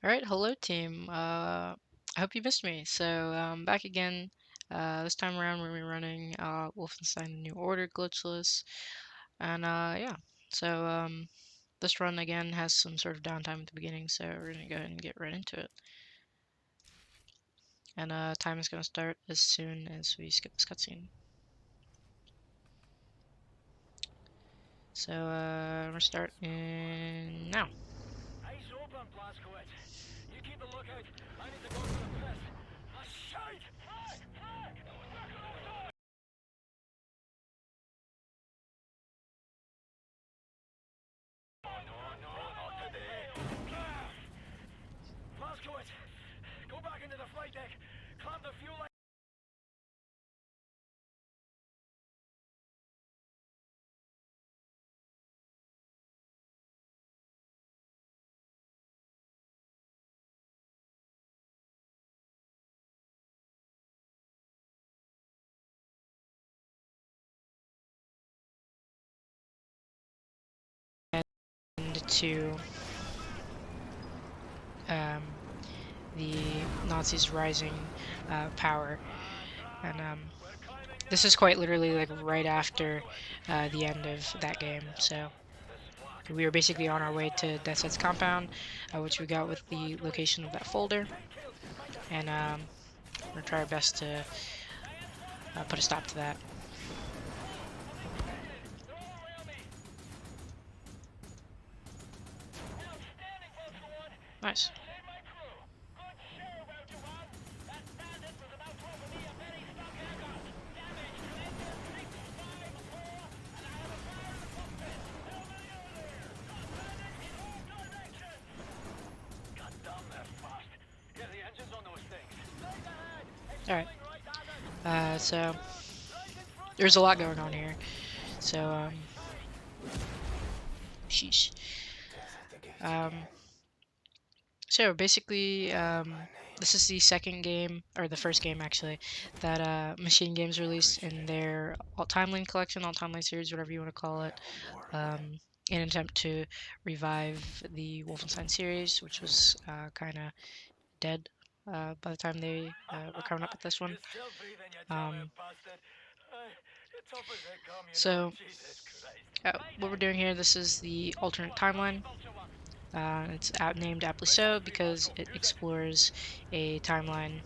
Alright, hello team. I hope you missed me. Back again. This time around we're running Wolfenstein New Order Glitchless. And yeah. So this run again has some sort of downtime at the beginning, so we're gonna go ahead and get right into it. And time is gonna start as soon as we skip this cutscene. So we're starting now. Eyes open, Blazkowicz. You keep the lookout. I need to go to the piss. Shite! Flag! Flag! No, not today. Blazkowicz, go back into the flight deck. Clamp the fuel line. And to um, the Nazis' rising power. And this is quite literally like right after the end of that game. So we were basically on our way to Death's compound, which we got with the location of that folder, and we're gonna try our best to put a stop to that. Nice. Alright. So there's a lot going on here. So sheesh. So basically, this is the second game, or the first game actually, that Machine Games released in their Timeline collection, Timeline series, whatever you want to call it, in an attempt to revive the Wolfenstein series, which was kind of dead by the time they were coming up with this one. So what we're doing here, this is the alternate timeline. It's named aptly so because it explores a timeline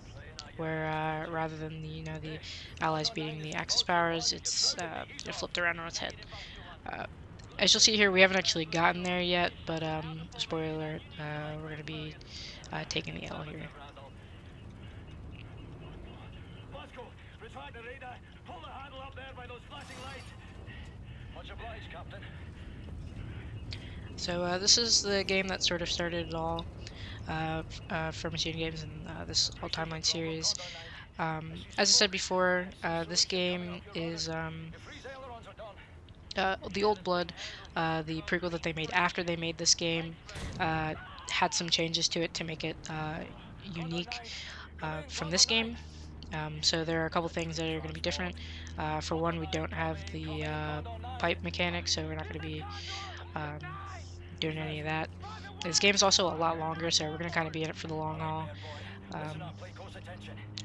where rather than the Allies beating the Axis powers, it's flipped around on its head. As you'll see here, we haven't actually gotten there yet, but spoiler alert, we're going to be taking the L here. So this is the game that sort of started it all for Machine Games and this whole timeline series. As I said before, this game is the Old Blood, the prequel that they made after they made this game, had some changes to it to make it unique from this game. So there are a couple things that are going to be different. For one, we don't have the pipe mechanic, so we're not going to be um, doing any of that. This game is also a lot longer, so we're going to kind of be in it for the long haul.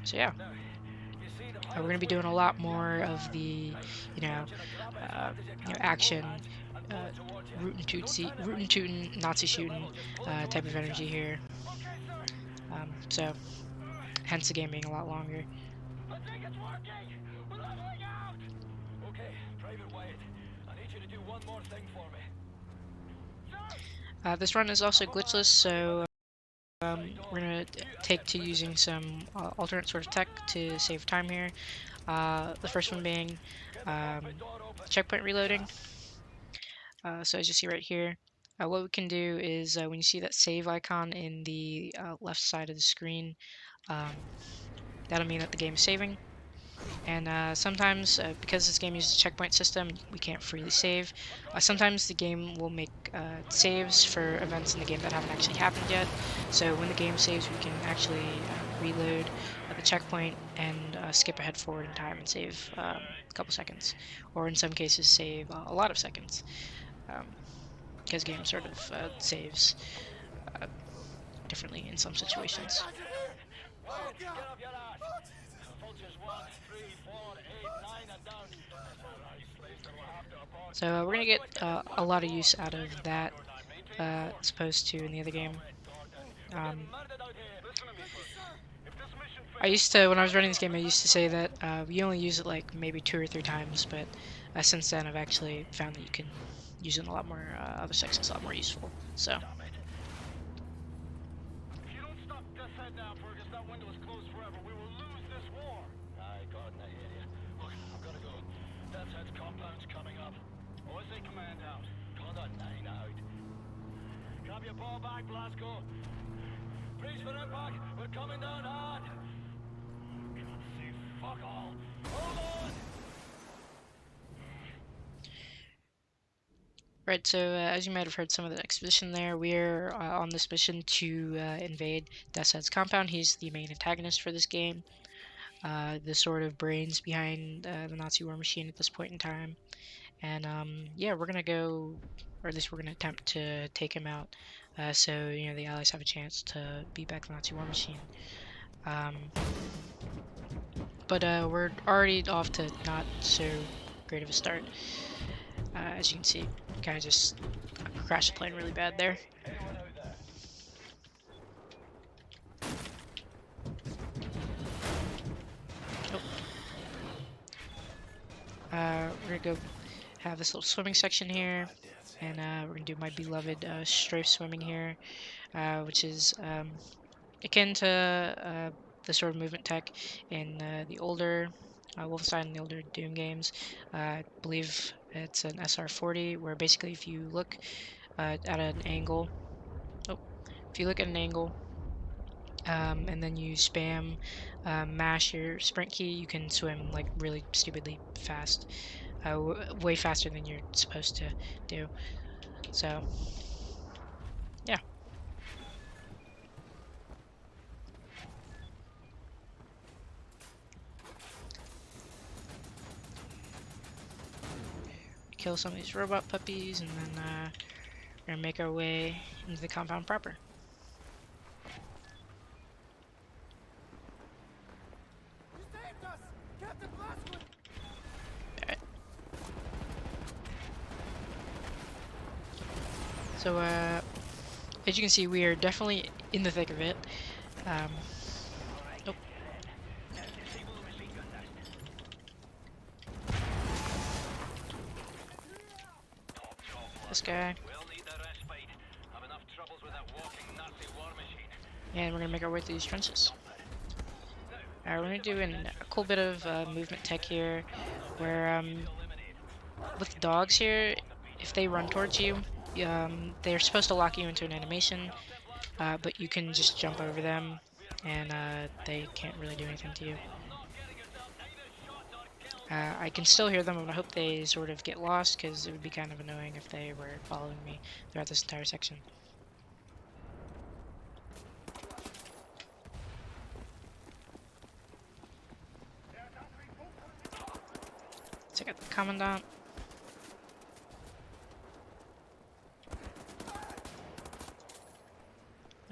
So yeah, we're going to be doing a lot more of the, action, rootin' tootin', Nazi shooting type of energy here. So hence the game being a lot longer. This run is also glitchless, so we're going to take to using some alternate sort of tech to save time here. The first one being checkpoint reloading. So as you see right here, what we can do is when you see that save icon in the left side of the screen, that'll mean that the game is saving. And sometimes, because this game uses a checkpoint system, we can't freely save. Sometimes the game will make saves for events in the game that haven't actually happened yet. So when the game saves, we can actually reload the checkpoint and skip ahead forward in time and save a couple seconds. Or in some cases, save a lot of seconds. Because game sort of saves differently in some situations. Get up your ass. Vultures 1, 3, 4, 8, 9, and down. Right, slaves that will have to abort. So we're gonna get a lot of use out of that as opposed to in the other game. I used to, when I was running this game, I used to say that you only use it like maybe 2 or 3 times, but since then I've actually found that you can use it in a lot more other sections, a lot more useful. So. If you don't stop this head now, Fergus, that window is closed forever. We will lose this war. Aye, God, I hear you. Look, I've got to go. That's head's compound's coming up. OSA command out. Call on 9 out. Grab your ball back, Glasgow. Brace for impact. We're coming down hard. Can't see fuck all. Hold on! Right, so as you might have heard some of the exposition there, we're on this mission to invade Death's compound. He's the main antagonist for this game, the sort of brains behind the Nazi war machine at this point in time. And yeah, we're gonna go, or at least we're gonna attempt to take him out, so you know the Allies have a chance to beat back the Nazi war machine. But we're already off to not so great of a start. As you can see, kind of just crashed the plane really bad there. Oh. We're gonna go have this little swimming section here, and we're gonna do my beloved strafe swimming here, which is akin to the sort of movement tech in the older Wolfenstein and the older Doom games. I believe it's an SR40, where basically if you look at an angle, and then you spam mash your sprint key, you can swim like really stupidly fast, way faster than you're supposed to do. So, yeah. Kill some of these robot puppies, and then we're gonna make our way into the compound proper. Alright. So, as you can see, we are definitely in the thick of it. Nope. This guy. And we're gonna make our way through these trenches. We're gonna do a cool bit of movement tech here, where with the dogs here, if they run towards you, they're supposed to lock you into an animation, but you can just jump over them, and they can't really do anything to you. I can still hear them, and I hope they sort of get lost, because it would be kind of annoying if they were following me throughout this entire section. Check out the Commandant.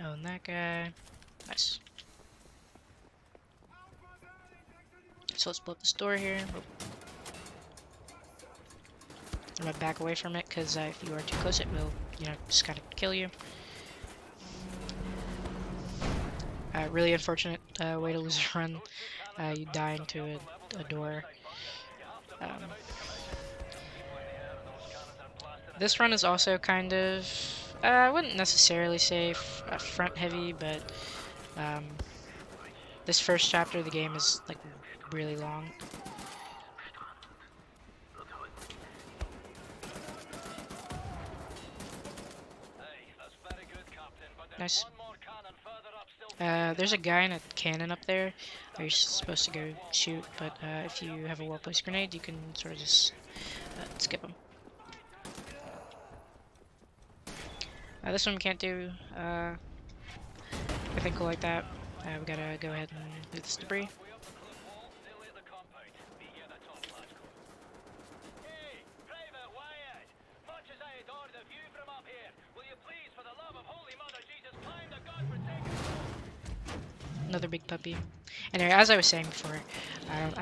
Oh, and that guy. Nice. So let's blow up this door here. I'm gonna back away from it, because if you are too close, it will, you know, just kind of kill you. Really unfortunate way to lose a run. You die into a door. This run is also kind of, I wouldn't necessarily say front heavy, but this first chapter of the game is like really long. Nice. There's a guy in a cannon up there where you're supposed to go shoot, but if you have a well-placed grenade, you can sort of just skip him. This one we can't do anything cool like that. We gotta go ahead and loot this debris. Much as I adore the view from up here, will you please, for the love of Holy Mother Jesus, climb the godforsaken another big puppy. Anyway, as I was saying before, I don't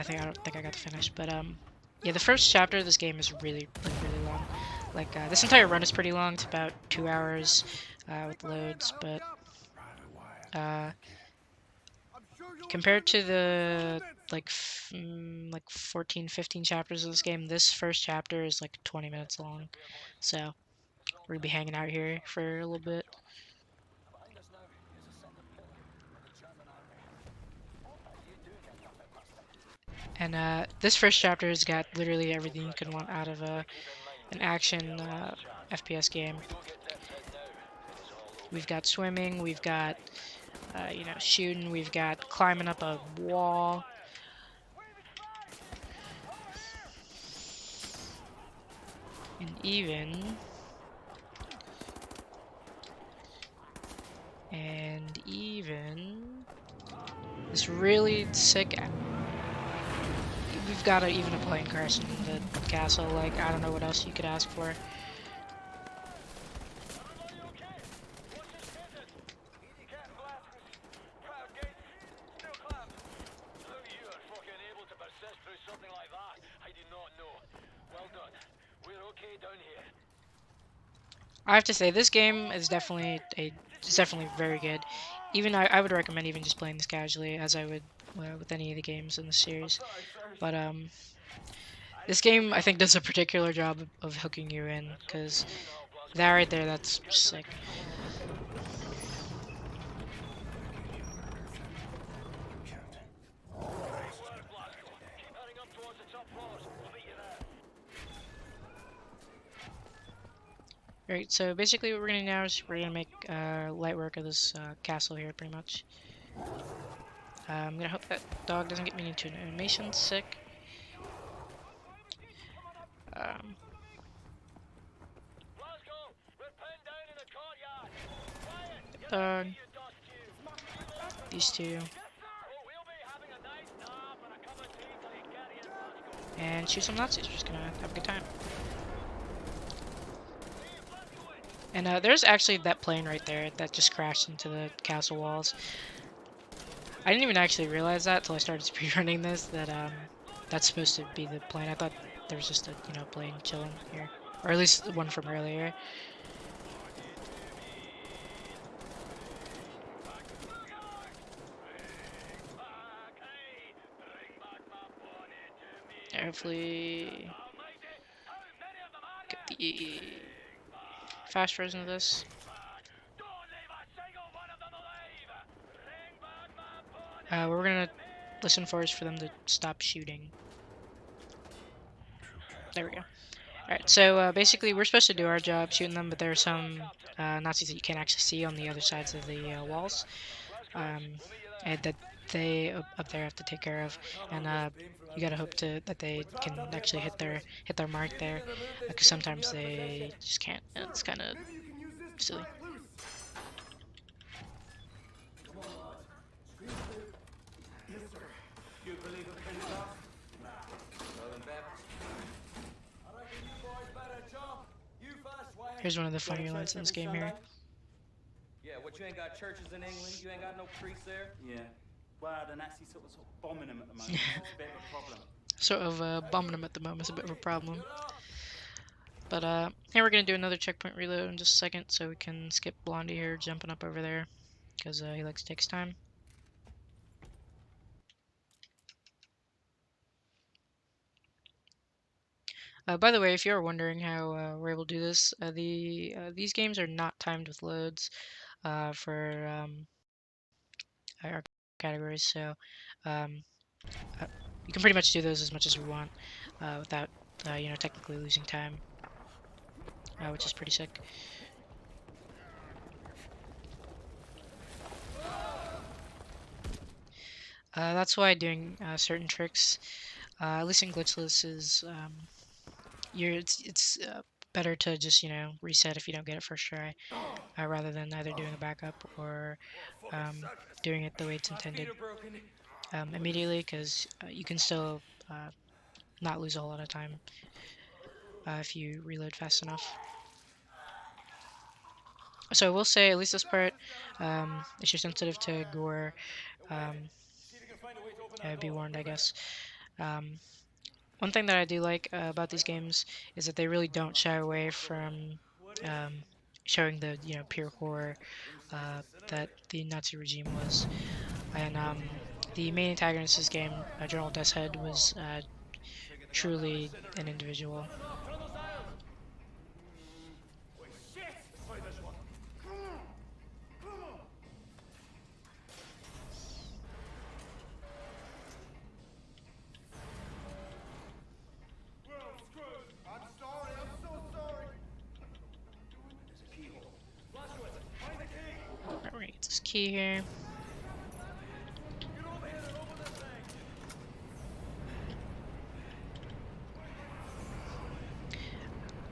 think I got to finish, but yeah, the first chapter of this game is really really long. Like this entire run is pretty long. It's about 2 hours with loads, but uh, compared to the like 14, 15 chapters of this game, this first chapter is like 20 minutes long. So we're gonna be hanging out here for a little bit. Behind us now is a second pillar of the German army. What are you doing at nothing, Master? And this first chapter has got literally everything you can want out of Keep in mind, an this could be action our last chance. FPS game. If we don't get that head now, it's all over. We've got swimming, we've got shooting, we've got climbing up a wall, and even this really sick. We've got even a plane crash in the castle. Like I don't know what else you could ask for. Everybody okay? What's this business? Easy getting blasted. Proud gates. Still clamped. How you are fucking able to persist through something like that, I do not know. Well done. We're okay down here. I have to say this game is it's definitely very good. Even I would recommend even just playing this casually, as I would with any of the games in the series. Sorry, sirs. But this game I think does a particular job of hooking you in, because that right there, that's sick. Keep heading up towards the top floors. We'll meet you there. Right, so basically what we're gonna do now is we're gonna make light work of this castle here, pretty much. I'm gonna hope that dog doesn't get me into an animation sick. Glasgow, we're pinned down in the courtyard. Quiet. Dog, You dust you. these two, Yes, sir. Oh, we'll be having a nice nap and a cup of tea till you get here, Glasgow. and shoot some Nazis. We're just gonna have a good time. And there's actually that plane right there that just crashed into the castle walls. I didn't even actually realize that till I started speedrunning this, that that's supposed to be the plane. I thought there was just a plane chilling here, or at least the one from earlier. Hopefully get the fast version of this. What we're gonna listen for is for them to stop shooting. There we go. Alright, so basically we're supposed to do our job shooting them, but there are some Nazis that you can't actually see on the other sides of the walls, and that they up there have to take care of, and you gotta hope that they can actually hit their mark there, because sometimes they just can't, and it's kind of silly. Here's one of the funnier lines in this game here. Yeah, what, you ain't got churches in England? You ain't got no priests there? Yeah. Well, the Nazis sort of bombing them at the moment. It's a bit of a problem. Sort of bombing them at the moment is a bit of a problem. But here we're gonna do another checkpoint reload in just a second, so we can skip Blondie here jumping up over there, because he likes to take his time. By the way, if you're wondering how we're able to do this, these games are not timed with loads for our categories, so you can pretty much do those as much as we want without technically losing time, which is pretty sick. That's why doing certain tricks, at least in Glitchless, is it's better to just reset if you don't get it first try, rather than either doing a backup or doing it the way it's intended immediately, because you can still not lose a whole lot of time if you reload fast enough. So I will say, at least this part, if you're sensitive to gore, Be warned, I guess. One thing that I do like about these games is that they really don't shy away from showing the pure horror that the Nazi regime was. And the main antagonist of this game, General Deathhead, was truly an individual. Alright, we're gonna get this key here.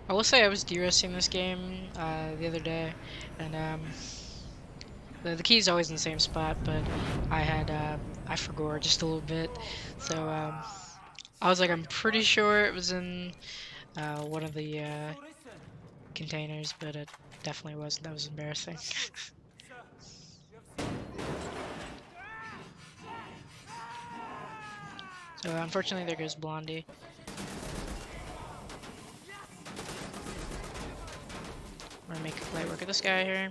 I will say I was de-risking this game the other day, and the key is always in the same spot, but I forgot just a little bit, so I was like, I'm pretty sure it was in one of the containers, but it definitely wasn't. That was embarrassing. So unfortunately, there goes Blondie. We're gonna make light work of this guy here.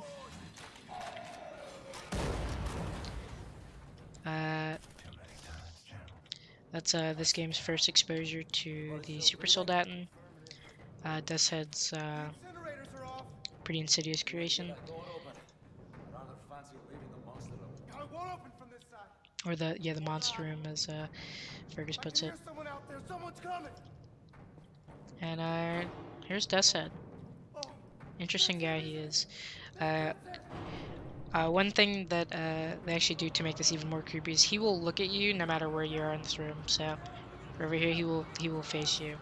That's this game's first exposure to the Super Soldaten. Deathhead's pretty insidious creation. Or the monster room, as Fergus puts it. And here's Deathhead. Interesting guy he is. One thing that they actually do to make this even more creepy is he will look at you no matter where you are in this room. So over here he will face you.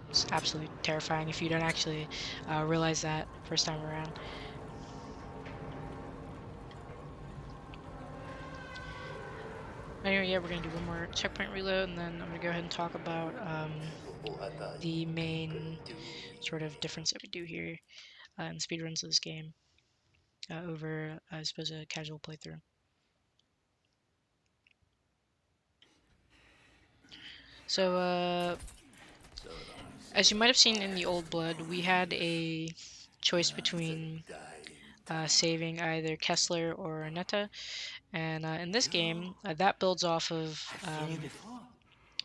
It's absolutely terrifying if you don't actually realize that first time around. Anyway, yeah, we're gonna do one more checkpoint reload, and then I'm gonna go ahead and talk about the main sort of difference that we do here in speedruns of this game over, I suppose, a casual playthrough. So, as you might have seen in the Old Blood, we had a choice between saving either Kessler or Netta, and in this game, that builds off of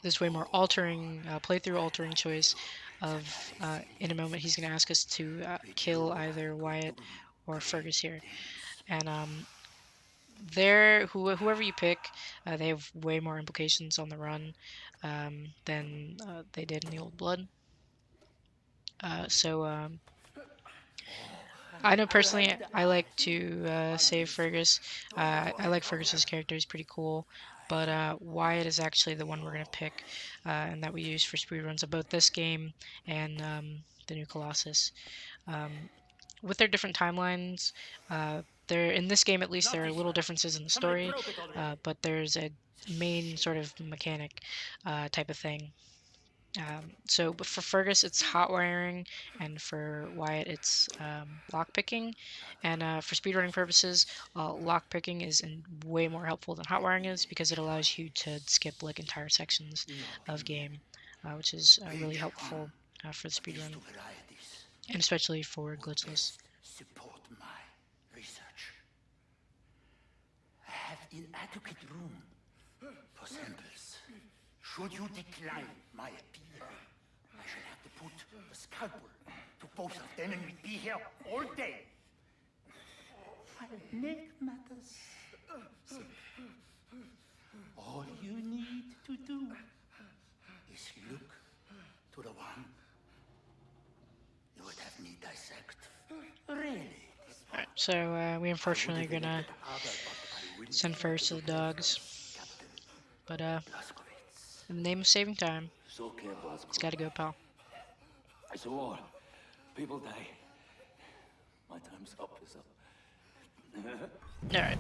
this way more altering, playthrough altering choice of, in a moment, he's going to ask us to kill either Wyatt or Fergus here. And whoever you pick, they have way more implications on the run than they did in the Old Blood. So I know personally I like to save Fergus. I like Fergus's character; he's pretty cool. But Wyatt is actually the one we're gonna pick, and that we use for speedruns of both this game and the new Colossus. With their different timelines, there in this game at least there are little differences in the story, but there's a main sort of mechanic type of thing. But for Fergus, it's hot wiring, and for Wyatt, it's lock picking. And for speedrunning purposes, lock picking is way more helpful than hot wiring is because it allows you to skip like entire sections of game, which is really helpful for the speedrun, and especially for glitchless. Support my research. I have inadequate room for samples. Should you decline my appeal, I shall have to put a scalpel to both of them and we'd be here all day. I'll make matters simple. All you need to do is look to the one you would have me dissect. Really? Alright, so we unfortunately are gonna send Fergus to the dogs, but in the name of saving time, it's gotta go, pal. It's a war. People die. My time's up, is up. Alright.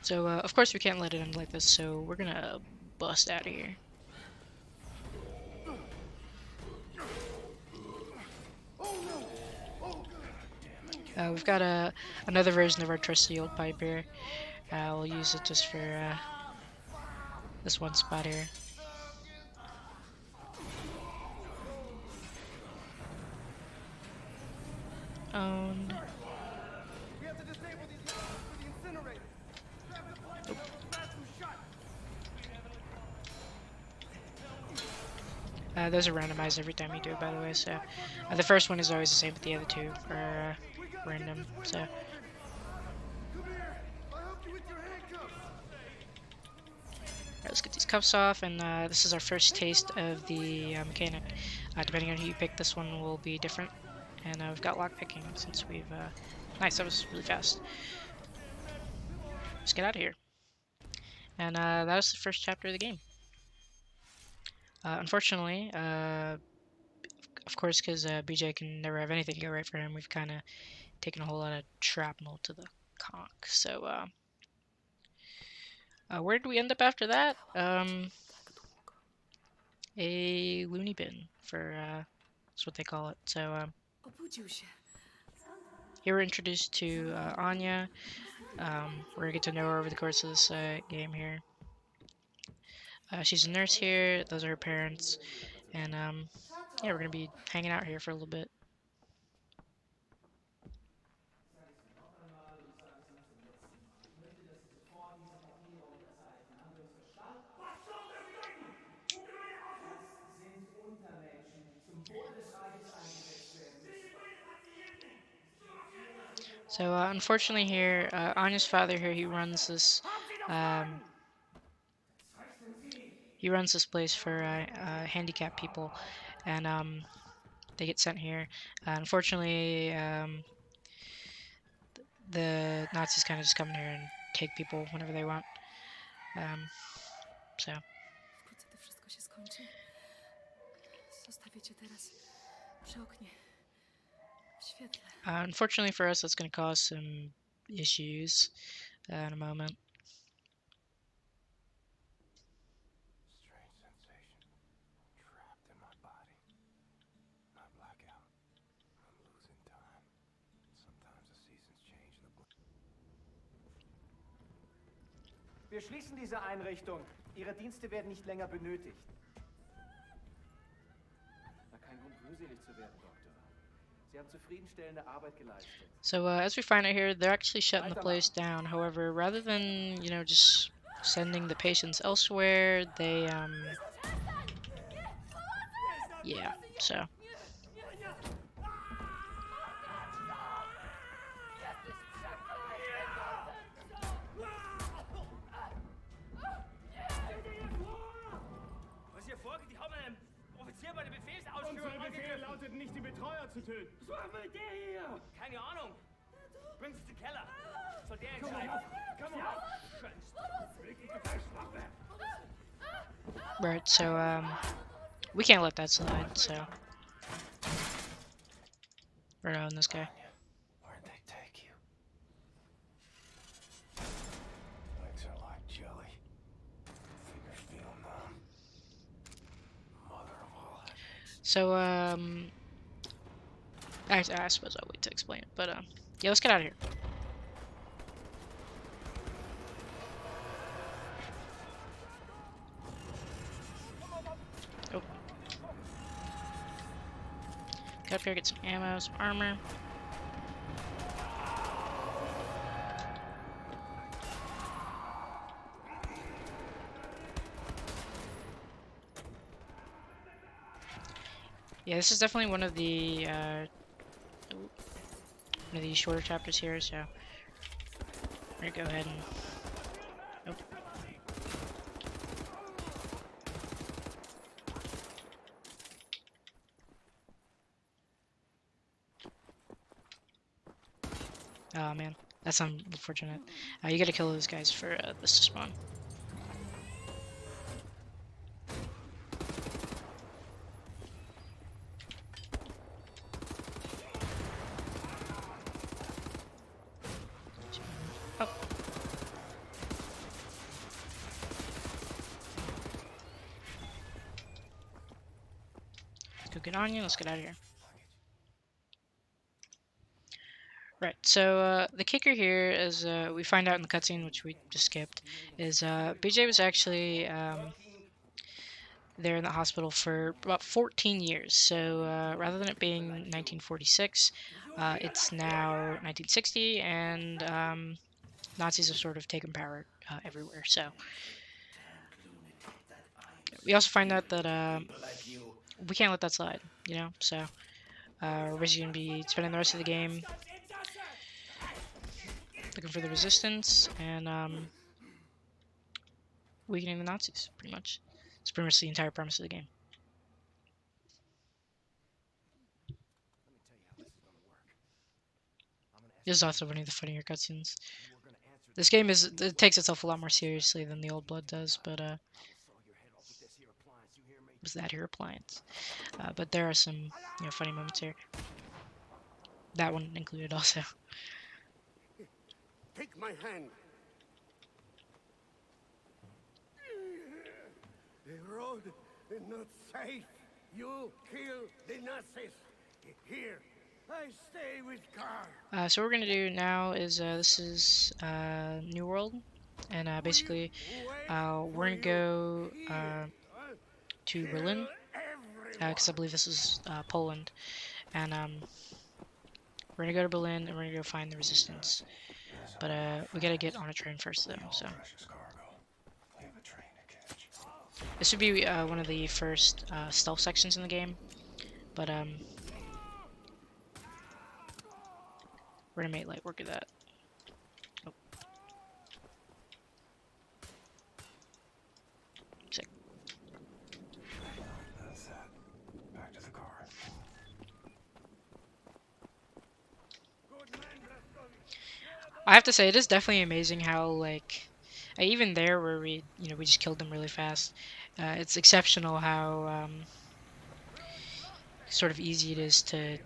So, of course we can't let it end like this, so we're gonna bust out of here. We've got another version of our trusty old pipe here. We'll use it just for this one spot here. Owned. We have to disable these machines for the incinerator. Grab the pipe and smash them shut. Those are randomized every time you do it, by the way. So the first one is always the same, but the other two are random. So Come here. I'll help you with your handcuffs. alright, let's get these cuffs off, and this is our first taste of the mechanic. Depending on who you pick, this one will be different. And we've got lock picking since we've nice, that was really fast. Let's get out of here. And that was the first chapter of the game. Unfortunately, of course, because BJ can never have anything go right for him, we've kind of taken a whole lot of shrapnel to the conch. So where did we end up after that? A loony bin, for that's what they call it. So here we're introduced to Anya. We're gonna get to know her over the course of this game here. She's a nurse here. Those are her parents, and yeah, we're gonna be hanging out here for a little bit. So unfortunately here, Anya's father here, he runs this place for handicapped people, and they get sent here. Unfortunately, the Nazis kind of just come in here and take people whenever they want. So Wkrótce to wszystko się skończy. Zostawię cię teraz przy oknie. W świetle. unfortunately for us, that's going to cause some issues in a moment. Strange sensation. Trapped in my body. I black out. I'm losing time. Sometimes the seasons change in the book. Wir schließen diese Einrichtung. Ihre Dienste werden nicht länger benötigt. Na, kein Grund, rührselig zu werden, Doktor. Sie haben zufriedenstellende Arbeit geleistet. So as we find out here, they're actually shutting the place down. However, rather than, just sending the patients elsewhere, they yeah, so Was hier vorgeht, die haben einen Offizier bei der Befehlsausführung angegriffen. Lautet nicht, die Betreuer zu töten. Was machen wir mit der hier? Keine Ahnung. Bringen Sie zum Keller. Soll der entscheiden. Komm auf. right. So we can't let that slide. So we're on this guy. Where'd they take you? Legs are like jelly. Fingers feel numb. Mother of all headaches. So I suppose I'll wait to explain it, but yeah, let's get out of here. Oh. Get up here, get some ammo, some armor. Yeah, this is definitely one of the shorter chapters here, so we're gonna go ahead and oh man, that's unfortunate. You gotta kill those guys for this to spawn. Oh. Let's go get Anya, let's get out of here. Right. So the kicker here, as we find out in the cutscene, which we just skipped, is BJ was actually there in the hospital for about 14 years. So rather than it being 1946, it's now 1960, and Nazis have sort of taken power everywhere. So we also find out that we can't let that slide, you know. So we're basically gonna be spending the rest of the game looking for the resistance and weakening the Nazis, pretty much. It's pretty much the entire premise of the game. This is also one of the funnier cutscenes. This game it takes itself a lot more seriously than the old Blood does, but was that here appliance? But there are some funny moments here. That one included also. Take my hand. The road is not safe. You kill the Nazis. Here, I stay with Carl. So what we're gonna do now is this is New World, and basically we're gonna go to Berlin, because I believe this is Poland, and we're gonna go to Berlin and we're gonna go find the resistance. But we gotta get on a train first, though. So this would be one of the first stealth sections in the game, but we're gonna make light work of that. Oh. Sick. That's that. Back to the car. I have to say, it is definitely amazing how, like, even there where we just killed them really fast, it's exceptional how sort of easy it is to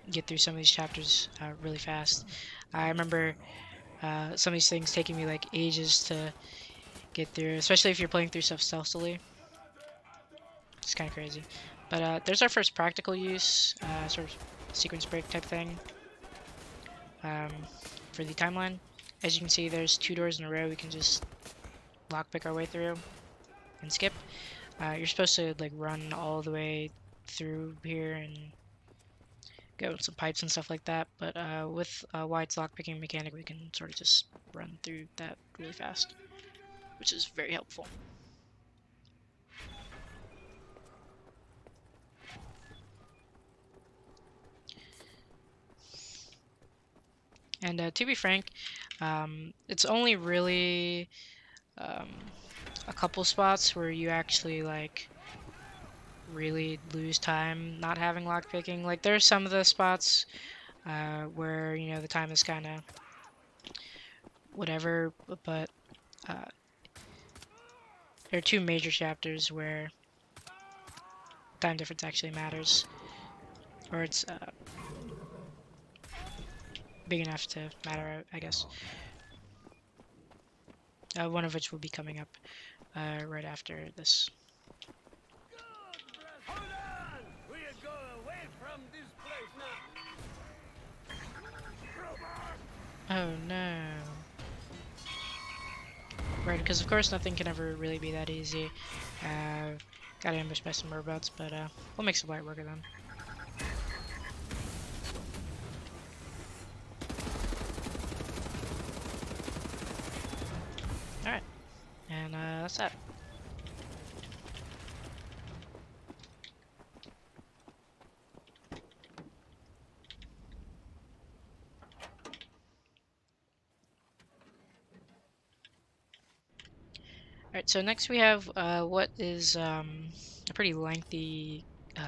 get through some of these chapters really fast. I remember some of these things taking me like ages to get through, especially if you're playing through stuff stealthily. It's kind of crazy. But there's our first practical use, sort of sequence break type thing for the timeline. As you can see, there's 2 doors in a row we can just lockpick our way through and skip. You're supposed to like run all the way through here and go with some pipes and stuff like that, but with Wyatt's lockpicking mechanic, we can sort of just run through that really fast, which is very helpful. And to be frank, it's only really a couple spots where you actually like really lose time not having lockpicking. Like there's some of the spots where the time is kind of whatever, but there are 2 major chapters where time difference actually matters, or it's big enough to matter, I guess. One of which will be coming up right after this. Hold on! We'll go away from this place now. Oh no. Right, because of course nothing can ever really be that easy. Got ambushed by some robots, but we'll make some light work of them. Alright, and that's that. Alright, so next we have what is a pretty lengthy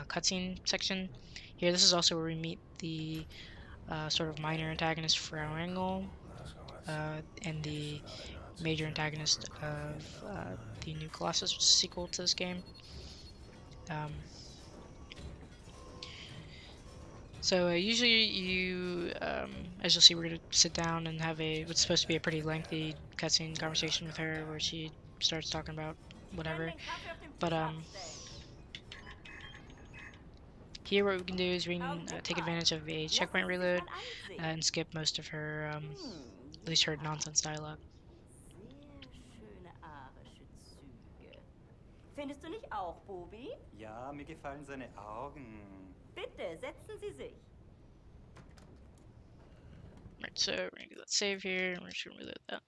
cutscene section. Here, this is also where we meet the sort of minor antagonist Frau Engel, and the major antagonist of the new Colossus, which is a sequel to this game. So usually you, as you'll see, we're going to sit down and have what's supposed to be a pretty lengthy cutscene conversation with her where she starts talking about whatever. But Here what we can do is we can take advantage of a checkpoint reload and skip most of her, at least her nonsense dialogue. Sehr schöne arische Züge. Findest du nicht auch, Bubi? Ja, mir gefallen seine Augen. Bitte, setzen Sie sich. Right, so we're gonna get that save here, and we're just gonna reload that.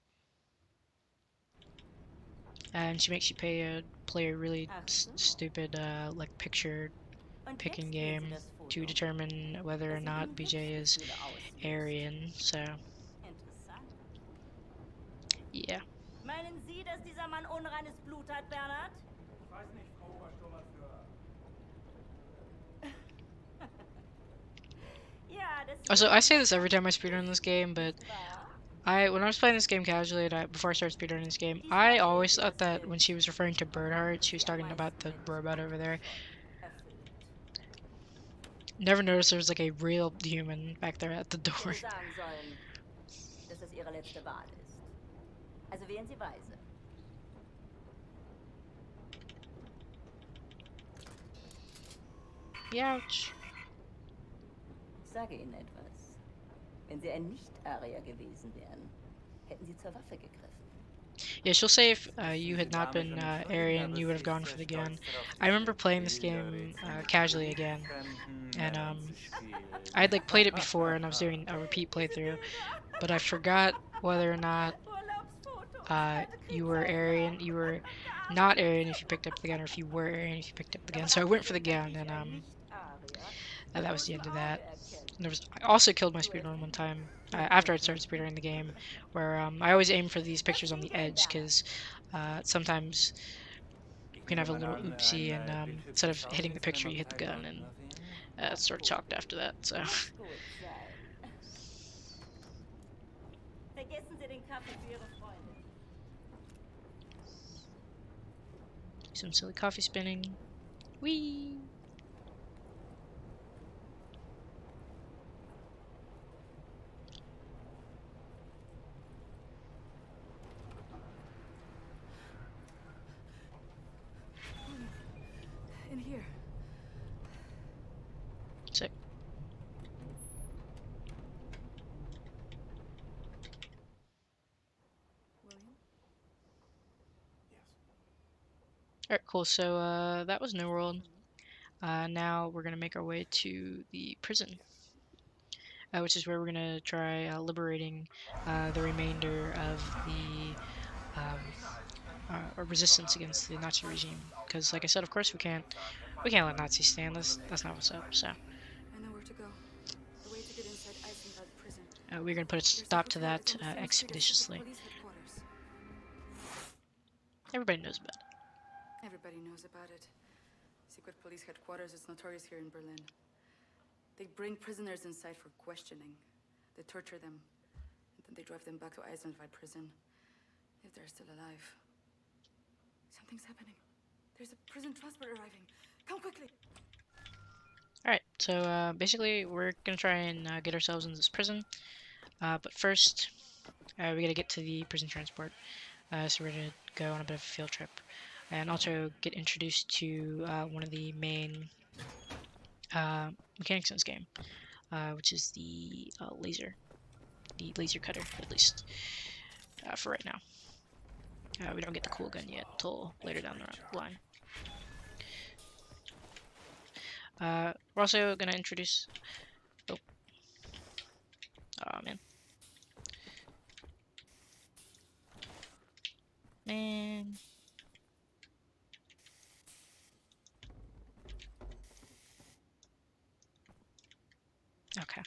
And she makes you play a really stupid like picture Und picking jetzt wählen game Sie das Foto. to determine whether or Das not Ihnen BJ is Glücksgefühle auslöst. Aryan. So Interessant. yeah. Meinen Sie, dass dieser Mann unreines Blut hat, Bernhard? Ich weiß nicht, Frau Obersturmbannführer. Ja, das Also I say this every time I speedrun this game, but when I was playing this game casually, before I started speedrunning this game, I always thought that when she was referring to Birdheart, she was talking about the robot over there. Never noticed there was like a real human back there at the door. Ich hätte sagen sollen, dass das Ihre letzte Wahl ist. Also wählen Sie weise. Ouch. Ich sage Ihnen etwas. Wenn Sie ein Nicht-Arier gewesen wären, hätten Sie zur Waffe gegriffen. Yeah, she'll say if you had not been Aryan, you would have gone for the gun. I remember playing this game casually again, and I had like played it before, and I was doing a repeat playthrough, but I forgot whether or not you were Aryan. You were not Aryan if you picked up the gun, or if you were Aryan if you picked up the gun. So I went for the gun, and that was the end of that. And I also killed my speedrun one time after I started speedrunning the game, where I always aim for these pictures on the edge because sometimes you can have a little oopsie, and instead of hitting the picture, you hit the gun, and it's sort of chalked after that. So Vergessen Sie den Kaffee für Ihre Freunde. some silly coffee spinning. Whee! In here. Sick. William? Alright, cool. So that was New World. Now we're gonna make our way to the prison, which is where we're gonna try liberating the remainder of the resistance against the Nazi regime. Because, like I said, of course we can't let Nazis stand. That's not what's up. So I know where to go. The way to get inside Eisenwald prison. we're gonna put a There's stop to hotel that on the same street as expeditiously. Police headquarters. Everybody knows about it. Everybody knows about it. Secret police headquarters is notorious here in Berlin. They bring prisoners inside for questioning. They torture them. And then they drive them back to Eisenwald prison. If they're still alive. Something's happening. There's a prison transport arriving. Come quickly. Alright, so basically we're gonna try and get ourselves into this prison. But first, we gotta get to the prison transport. So we're gonna go on a bit of a field trip. And also get introduced to one of the main mechanics in this game, which is the laser cutter, at least for right now. We don't get the cool gun yet until later down the line. We're also gonna introduce. Oh man. Okay.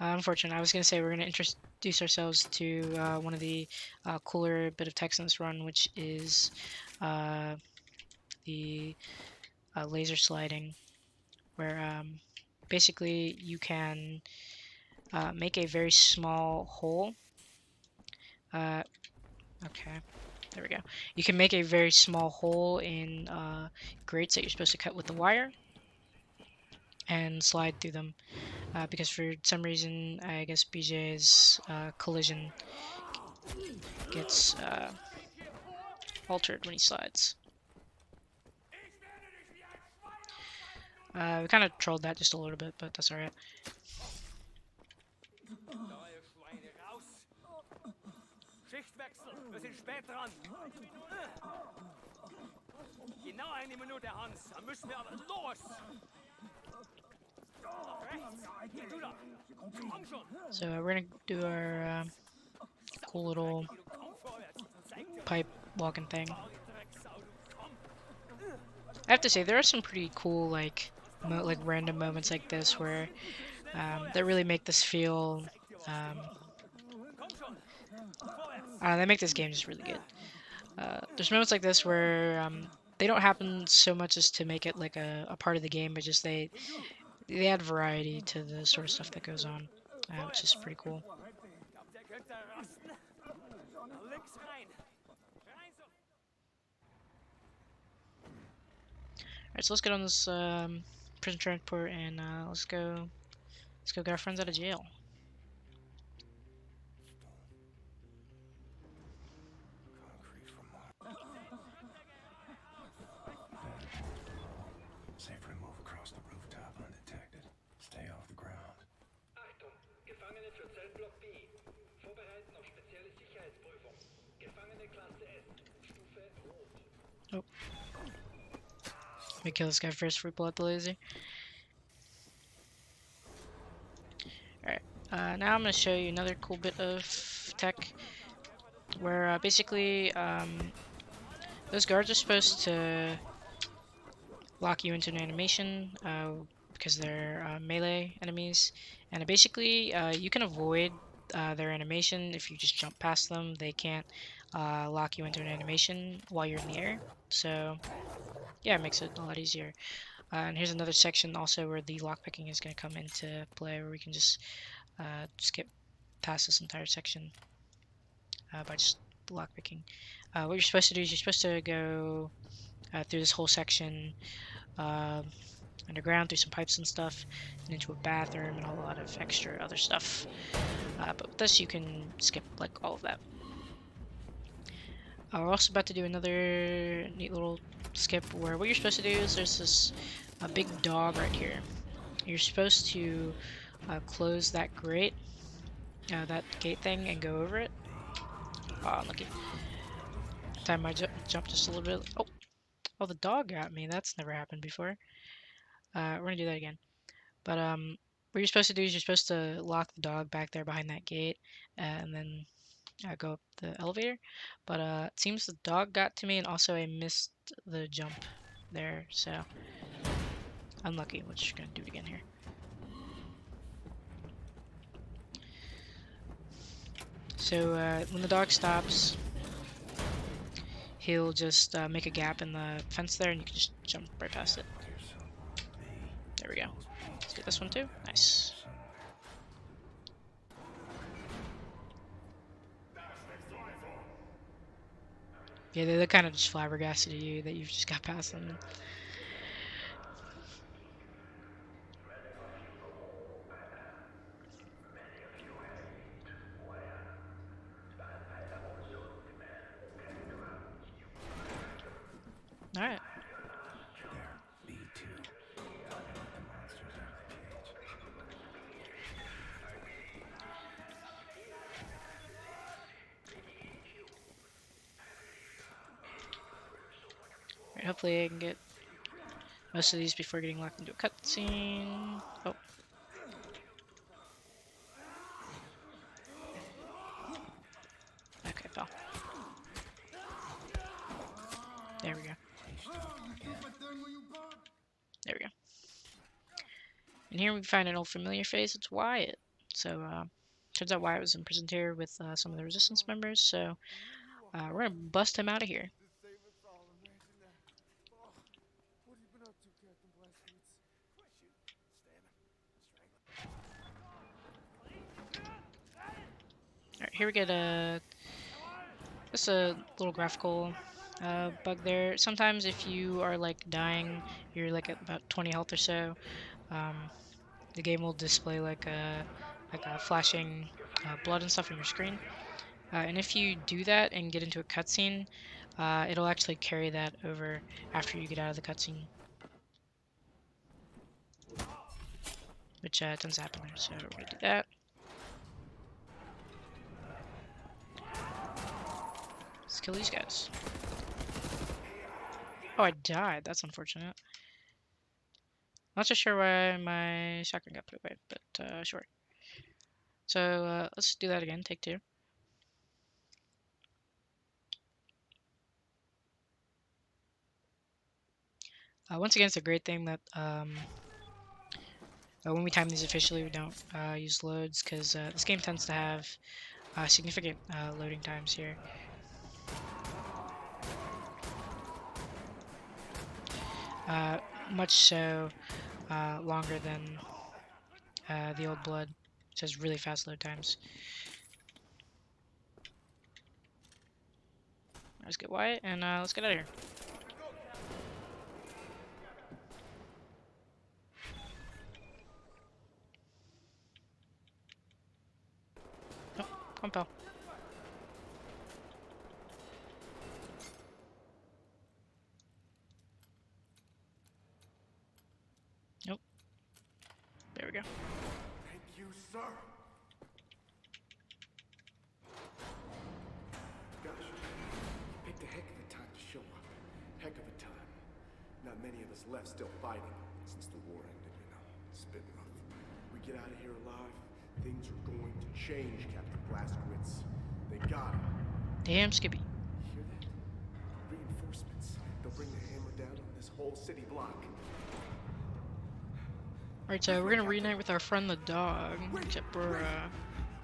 Unfortunate. I was going to say we're going to introduce ourselves to one of the cooler bit of text in this run, which is the laser sliding, where basically you can make a very small hole. Okay, there we go. You can make a very small hole in grates that you're supposed to cut with the wire and slide through them. Because for some reason, I guess BJ's collision gets altered when he slides. We kind of trolled that just a little bit, but that's alright. Neue Schweine raus! Schichtwechsel, wir sind spät dran. Genau 1 Minute, Hans. Dann müssen wir aber los! Rechts! Hier, du da! Komm schon! So we're gonna do our cool little Komm vorwärts! Zeig dir pipe walking thing. Drecksau, du komm! I have to say there are some pretty cool like random moments like this where that really make this feel Komm schon! Vorwärts! they make this game just really good. There's moments like this where they don't happen so much as to make it like a part of the game, but just they add variety to the sort of stuff that goes on, which is pretty cool. Ich glaub, der könnte rasten. Links rein! Rein so! Alright, so let's get on this prison transport and let's go get our friends out of jail. Concrete from Safe move across the rooftop undetected. Stay off the ground. Achtung, Gefangene für Zellblock B. Vorbereiten auf spezielle Sicherheitsprüfung. Gefangene Klasse S. Stufe Rot. Oh. Let me kill this guy first before we pull out the laser. Alright, now I'm going to show you another cool bit of tech where basically those guards are supposed to lock you into an animation because they're melee enemies, and basically you can avoid their animation if you just jump past them. They can't lock you into an animation while you're in the air, so yeah, it makes it a lot easier. And here's another section also where the lockpicking is going to come into play, where we can just skip past this entire section by just lockpicking. What you're supposed to do is you're supposed to go through this whole section underground through some pipes and stuff, and into a bathroom and a whole lot of extra other stuff. But with this you can skip like all of that. We're also about to do another neat little skip where what you're supposed to do is there's this big dog right here. You're supposed to close that grate, that gate thing, and go over it. Oh, unlucky. Time I jump just a little bit. Oh, the dog got me. That's never happened before. We're gonna do that again. But what you're supposed to do is you're supposed to lock the dog back there behind that gate, and then go up the elevator. But it seems the dog got to me, and also I missed the jump there, so unlucky. We're just gonna do it again here. So when the dog stops, he'll just make a gap in the fence there, and you can just jump right past it. There we go. Let's get this one too. Nice. Yeah, they're kind of just flabbergasted at you that you've just got past them. Alright. There, B2. Let the monsters out of the cage. Alright, hopefully I can get most of these before getting locked into a cutscene. Oh. Okay, fell. There we go. There we go. And here we find an old familiar face. It's Wyatt. So, turns out Wyatt was imprisoned here with some of the resistance members. So, we're gonna bust him out of here. Alright, here we get just a little graphical bug there. Sometimes if you are like dying, you're like at about 20 health or so, the game will display like a flashing blood and stuff on your screen. And if you do that and get into a cutscene, it'll actually carry that over after you get out of the cutscene. which tends to happen there. So we're gonna do that. Let's kill these guys. Oh, I died. That's unfortunate. Not so sure why my shotgun got put away, but sure. So let's do that again. Take 2. Once again, it's a great thing that when we time these officially, we don't use loads, because this game tends to have significant loading times here. Much so longer than the old blood. It has really fast load times. Let's get Wyatt and let's get out of here. Oh, compel. Nope. There we go. Thank you, sir. Gosh, you picked a heck of a time to show up. Heck of a time. Not many of us left still fighting since the war ended, you know. It's been rough. We get out of here alive, things are going to change, Captain Blazkowicz. They got him. Damn, Skippy. You hear that? Reinforcements. They'll bring the hammer down on this whole city block. Alright, so we're gonna reunite with our friend the dog, except we're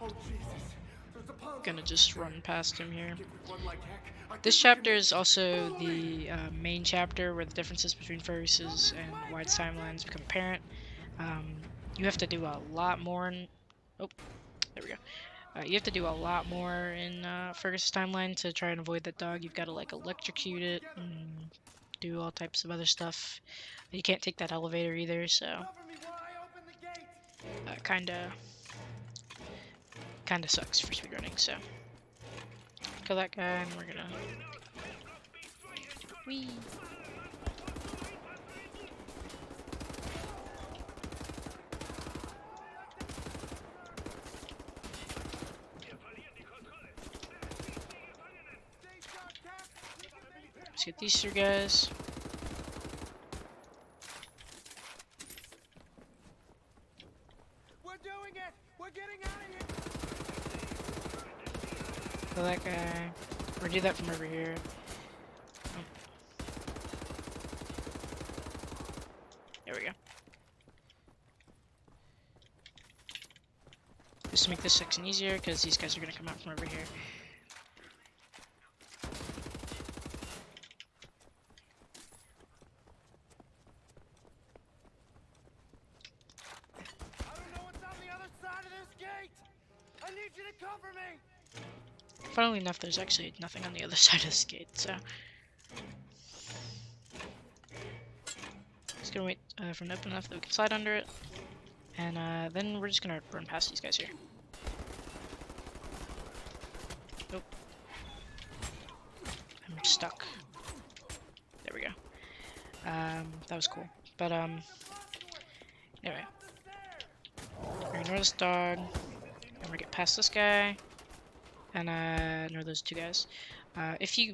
Oh, Jesus. There's a palm. gonna just run past him here. If we won like heck, I This think we chapter can is also the main chapter where the differences between Fergus's and White's timelines become apparent. You have to do a lot more in... Oh, there we go. You have to do a lot more in Fergus's timeline to try and avoid that dog. You've got to like electrocute it and do all types of other stuff. You can't take that elevator either, so cover me while I open the gate. kinda sucks for speedrunning. So kill that guy, and we're gonna. Whee! Let's get these 3 guys. We're doing it. We're getting out of here. Kill that guy. Or do that from over here. Oh. There we go. Just to make this section easier, because these guys are going to come out from over here. I don't know what's on the other side of this gate. I need you to cover me. Funnily enough, there's actually nothing on the other side of this gate, so... Just gonna wait for it to open enough that we can slide under it. And then we're just gonna run past these guys here. Nope. I'm stuck. There we go. That was cool. But, anyway. We're gonna ignore this dog. And we're gonna get past this guy. And ignore those 2 guys.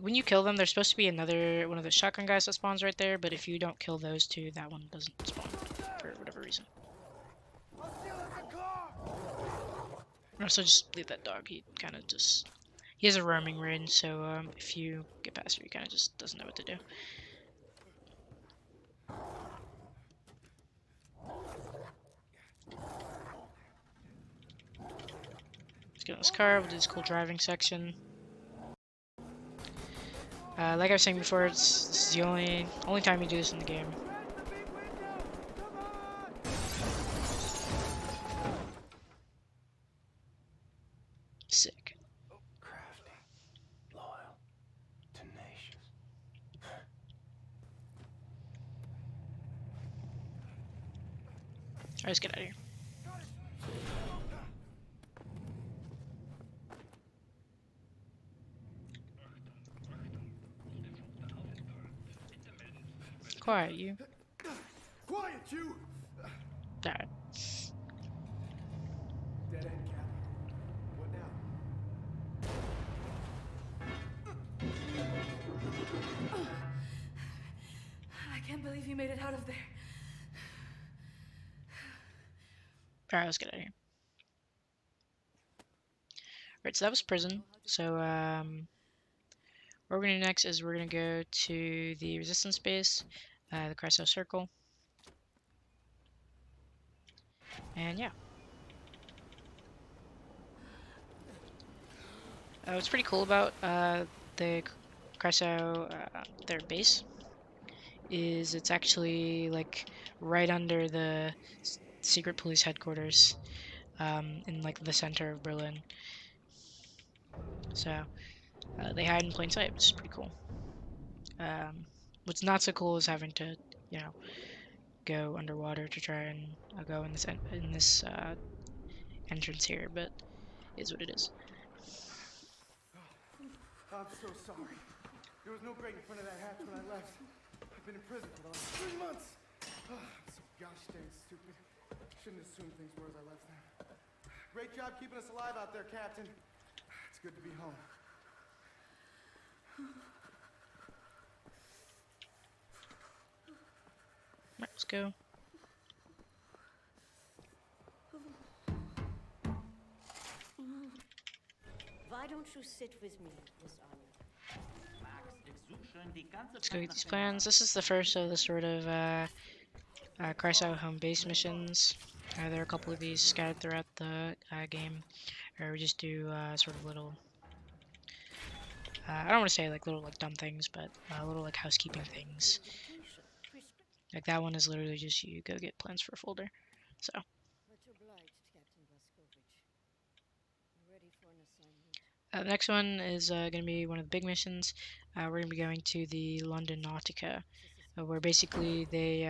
When you kill them, there's supposed to be another one of the shotgun guys that spawns right there, but if you don't kill those 2, that one doesn't spawn for whatever reason. So just leave that dog. He kind of just... He has a roaming range, so if you get past her, he kind of just doesn't know what to do. Let's get in this car. We'll do this cool driving section. Like I was saying before, this is the only time you do this in the game. Sick. Crafty, loyal, tenacious. Alright, let's get out of here. Quiet, you. Quiet, you. Alright. Dead end, Cap. What now? I can't believe you made it out of there. Alright, let's get out of here. Alright, so that was prison. So, what we're gonna do next is we're gonna go to the resistance base, the Chrysler Circle. And yeah. What's pretty cool about the Chrysler, their base, is it's actually like right under the secret police headquarters, in like the center of Berlin. So they hide in plain sight, which is pretty cool. What's not so cool is having to, you know, go underwater to try and go in this entrance here, but it is what it is. I'm so sorry. There was no break in front of that hatch when I left. I've been in prison for the last 3 months. I'm so gosh dang stupid. Shouldn't assume things were as I left them. Great job keeping us alive out there, Captain. It's good to be home. Right, let's go. Why don't you sit with me, Miss Anya? Let's go get these plans. This is the first of the sort of Chrysler home base missions. There are a couple of these scattered throughout the game, or we just do sort of little. I don't want to say like little like dumb things, but little like housekeeping things. Like that one is literally just you go get plans for a folder. So. The next one is going to be one of the big missions. We're going to be going to the London Nautica, where basically they,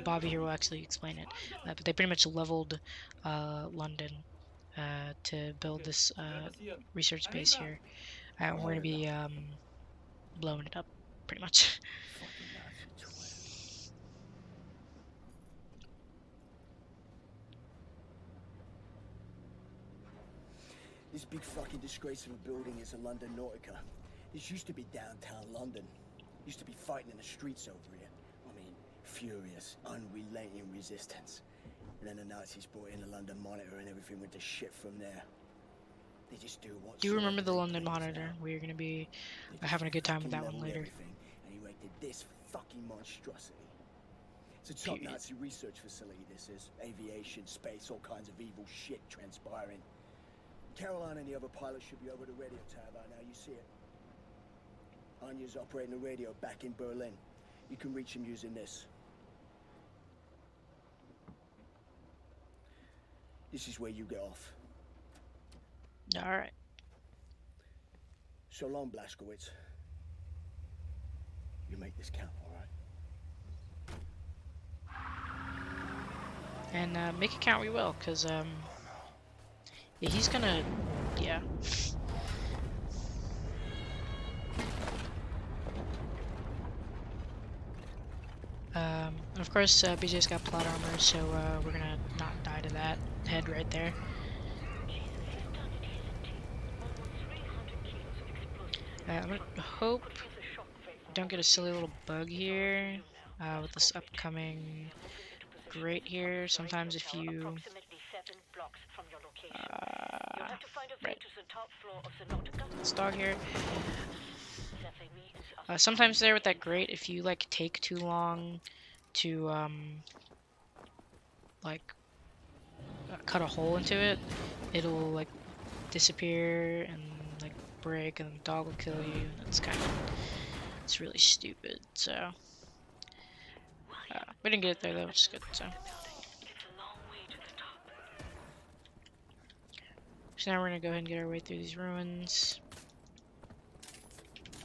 Bobby here will actually explain it, but they pretty much leveled London to build this research base here. And we're going to be blowing it up, pretty much. This big fucking disgrace of a building is a London Nautica. This used to be downtown London. Used to be fighting in the streets over here. I mean, furious, unrelenting resistance. And then the Nazis brought in the London Monitor and everything went to shit from there. They just do what... Do you remember the London Monitor? We're going to be having a good time with that one later. And erected this fucking monstrosity. It's a top Nazi research facility, this is. Aviation, space, all kinds of evil shit transpiring. Caroline and the other pilots should be over the radio tower now, you see it. Anya's operating the radio back in Berlin. You can reach him using this. This is where you get off. Alright. So long, Blazkowicz. You make this count, alright? And make it count we will, because yeah, he's gonna, yeah. And of course, BJ's got plot armor, so we're gonna not die to that head right there. I'm gonna hope we don't get a silly little bug here with this upcoming grate here. Sometimes if you right. This dog here. Sometimes there with that grate, if you like take too long to like cut a hole into it, it'll like disappear and like break, and the dog will kill you. It's really stupid. So we didn't get it there though, which is good. So now we're gonna go ahead and get our way through these ruins.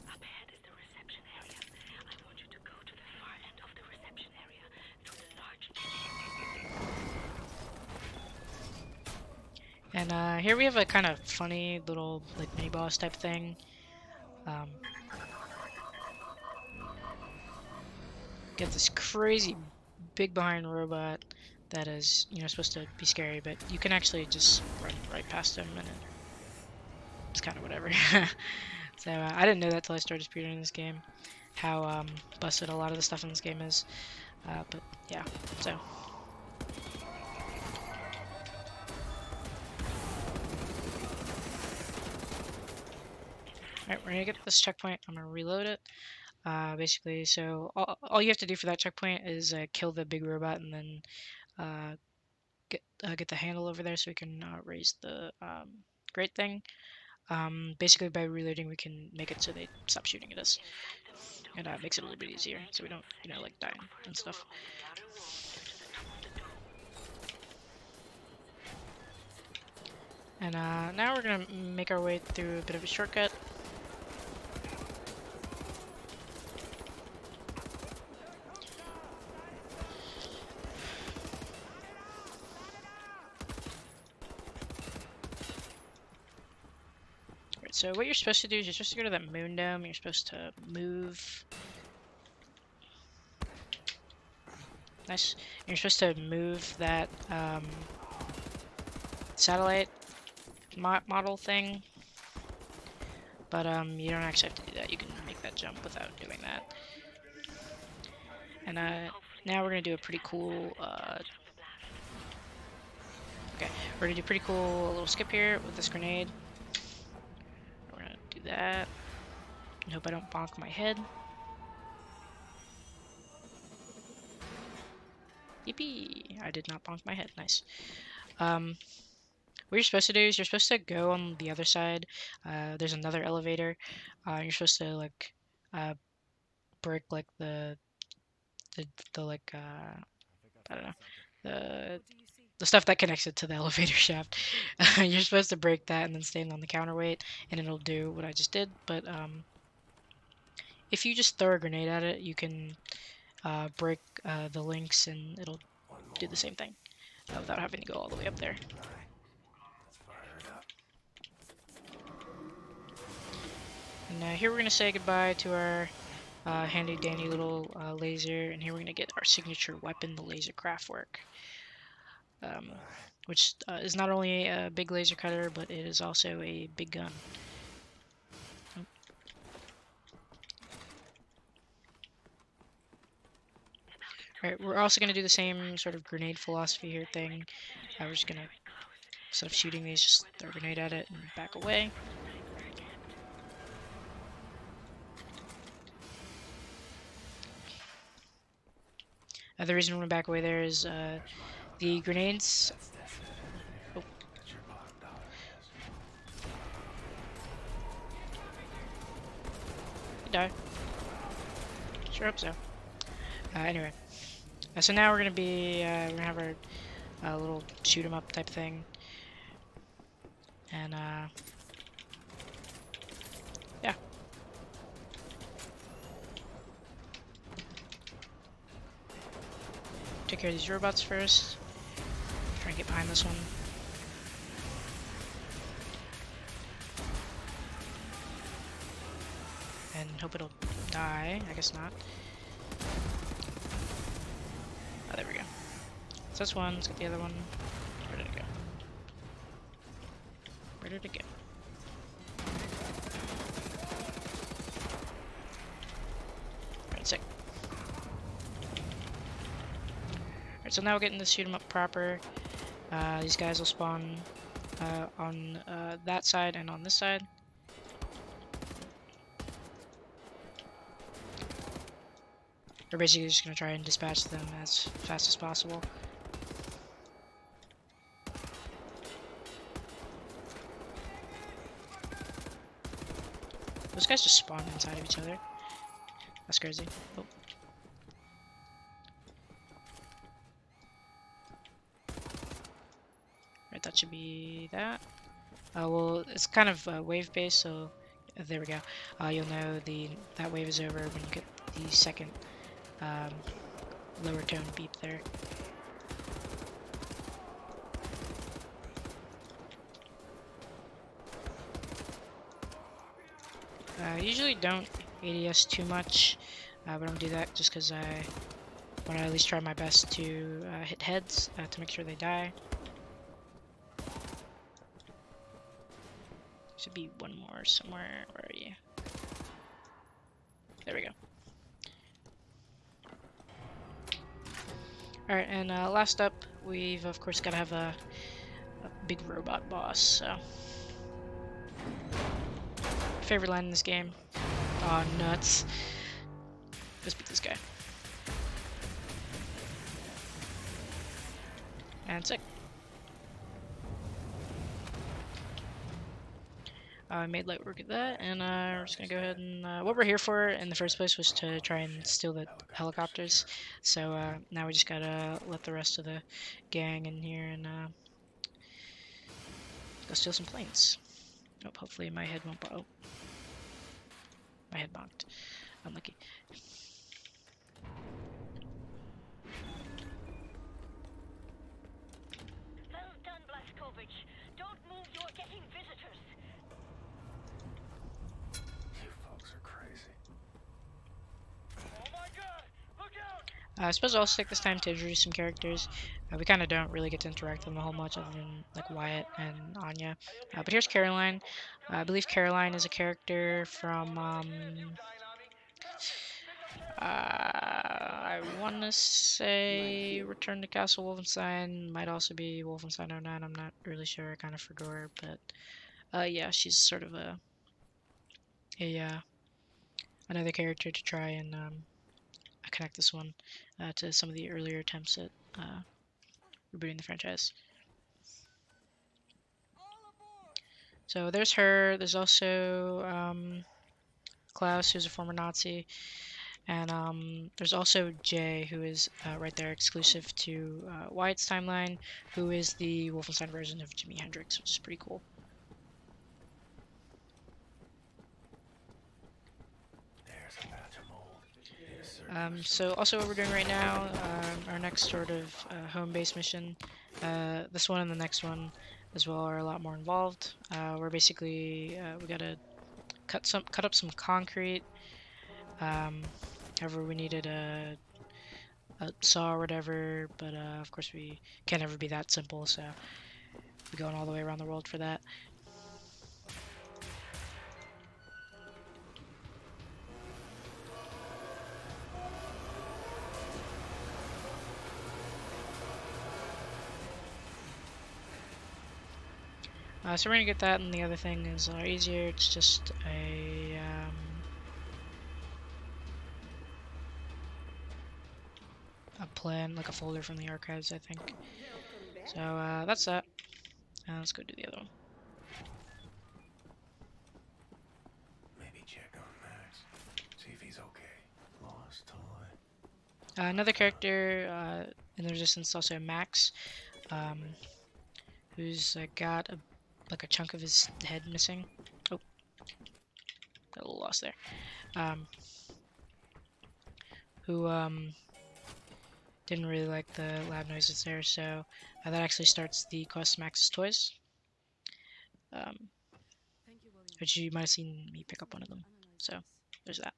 Up ahead is the reception area. I want you to go to the far end of the reception area, through the large... And here we have a kind of funny little like mini boss type thing. Get this crazy big behind robot that is, you know, supposed to be scary, but you can actually just run right past them, and it's kind of whatever. So I didn't know that till I started speedrunning this game, how busted a lot of the stuff in this game is. But yeah, so. Alright, we're gonna get this checkpoint. I'm gonna reload it. Basically, so all you have to do for that checkpoint is kill the big robot and then get the handle over there so we can raise the great thing. Basically, by reloading, we can make it so they stop shooting at us, and makes it a little bit easier, so we don't, you know, like dying and stuff. And now we're gonna make our way through a bit of a shortcut. Right, so what you're supposed to do is you're supposed to go to that moon dome. You're supposed to move. Nice. You're supposed to move that satellite model thing, but you don't actually have to do that. You can make that jump without doing that. And now we're gonna do a pretty cool okay, we're gonna do a pretty cool little skip here with this grenade. We're gonna do that. I hope I don't bonk my head. Yippee! I did not bonk my head. Nice. What you're supposed to do is you're supposed to go on the other side. There's another elevator. You're supposed to like break like the like I don't know, the stuff that connects it to the elevator shaft. You're supposed to break that and then stand on the counterweight, and it'll do what I just did. But if you just throw a grenade at it, you can break the links, and it'll do the same thing without having to go all the way up there. And here we're gonna say goodbye to our handy dandy little laser, and here we're gonna get our signature weapon, the laser craftwork, which is not only a big laser cutter, but it is also a big gun. Alright, we're also gonna do the same sort of grenade philosophy here thing. We're just gonna, instead of shooting these, just throw a grenade at it and back away. The reason we're going to back away there is the grenades. Oh. You die. Sure hope so. Anyway, so now we're going to be, we're going to have our little shoot 'em up type thing. And, yeah. Take care of these robots first. Try and get behind this one. And hope it'll die. I guess not. Oh, there we go. So that's one. Let's get the other one. Where did it go? Where did it go? Alright, sick. Alright, so now we're getting to shoot them up proper. These guys will spawn on that side and on this side. We're basically just going to try and dispatch them as fast as possible. Those guys just spawn inside of each other. That's crazy. Oh. Right, that should be that. Well, it's kind of wave based, so there we go. You'll know that wave is over when you get the second lower tone beep there. I usually don't ADS too much, but I'm gonna do that just because I want to at least try my best to hit heads to make sure they die. Should be one more somewhere. Where are you? There we go. Alright, and last up, we've of course got to have a big robot boss, so. Favorite line in this game. Oh, nuts. Let's beat this guy. And sick. I made light work of that, and we're just gonna go ahead and what we're here for in the first place was to try and steal the helicopters. So now we just gotta let the rest of the gang in here and go steal some planes. Oh, hopefully my head won't. Oh, my head bonked. Unlucky. Well done, Blazkowicz. Don't move, you're getting visitors. You folks are crazy. Oh my god! Look out! I suppose I'll also take this time to introduce some characters. We kind of don't really get to interact with them a whole much other than like Wyatt and Anya. But here's Caroline. I believe Caroline is a character from I want to say Return to Castle Wolfenstein. Might also be Wolfenstein 09. I'm not really sure. I kind of forgot her, but yeah, she's sort of a another character to try and connect this one to some of the earlier attempts at rebooting the franchise. So there's her. There's also Klaus, who's a former Nazi, and there's also Jay, who is right there, exclusive to Wyatt's timeline, who is the Wolfenstein version of Jimi Hendrix, which is pretty cool. So also what we're doing right now, our next sort of home base mission, this one and the next one as well are a lot more involved. We're basically we gotta cut up some concrete. However, we needed a saw or whatever, but of course we can't ever be that simple, so we're going all the way around the world for that. So we're gonna get that, and the other thing is easier. It's just a plan, like a folder from the archives, I think. So that's that. Let's go do the other one. Maybe check on Max. See if he's okay. Lost toy. Another character in the Resistance, also Max, who's got like a chunk of his head missing. Oh, got a little lost there. Who didn't really like the loud noises there, so that actually starts the quest Max's Toys, which you might have seen me pick up one of them. So there's that.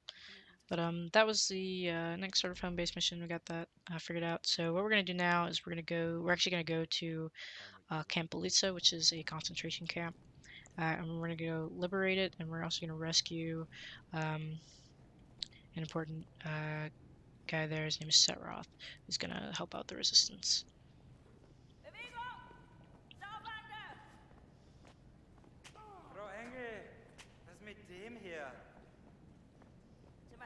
But that was the next sort of home-based mission. We got that figured out. So what we're gonna do now is we're actually gonna go to Camp Belitsa, which is a concentration camp, and we're gonna go liberate it, and we're also gonna rescue an important guy there. His name is Setroth, who's gonna help out the resistance. Frau Engel, was mit dem hier?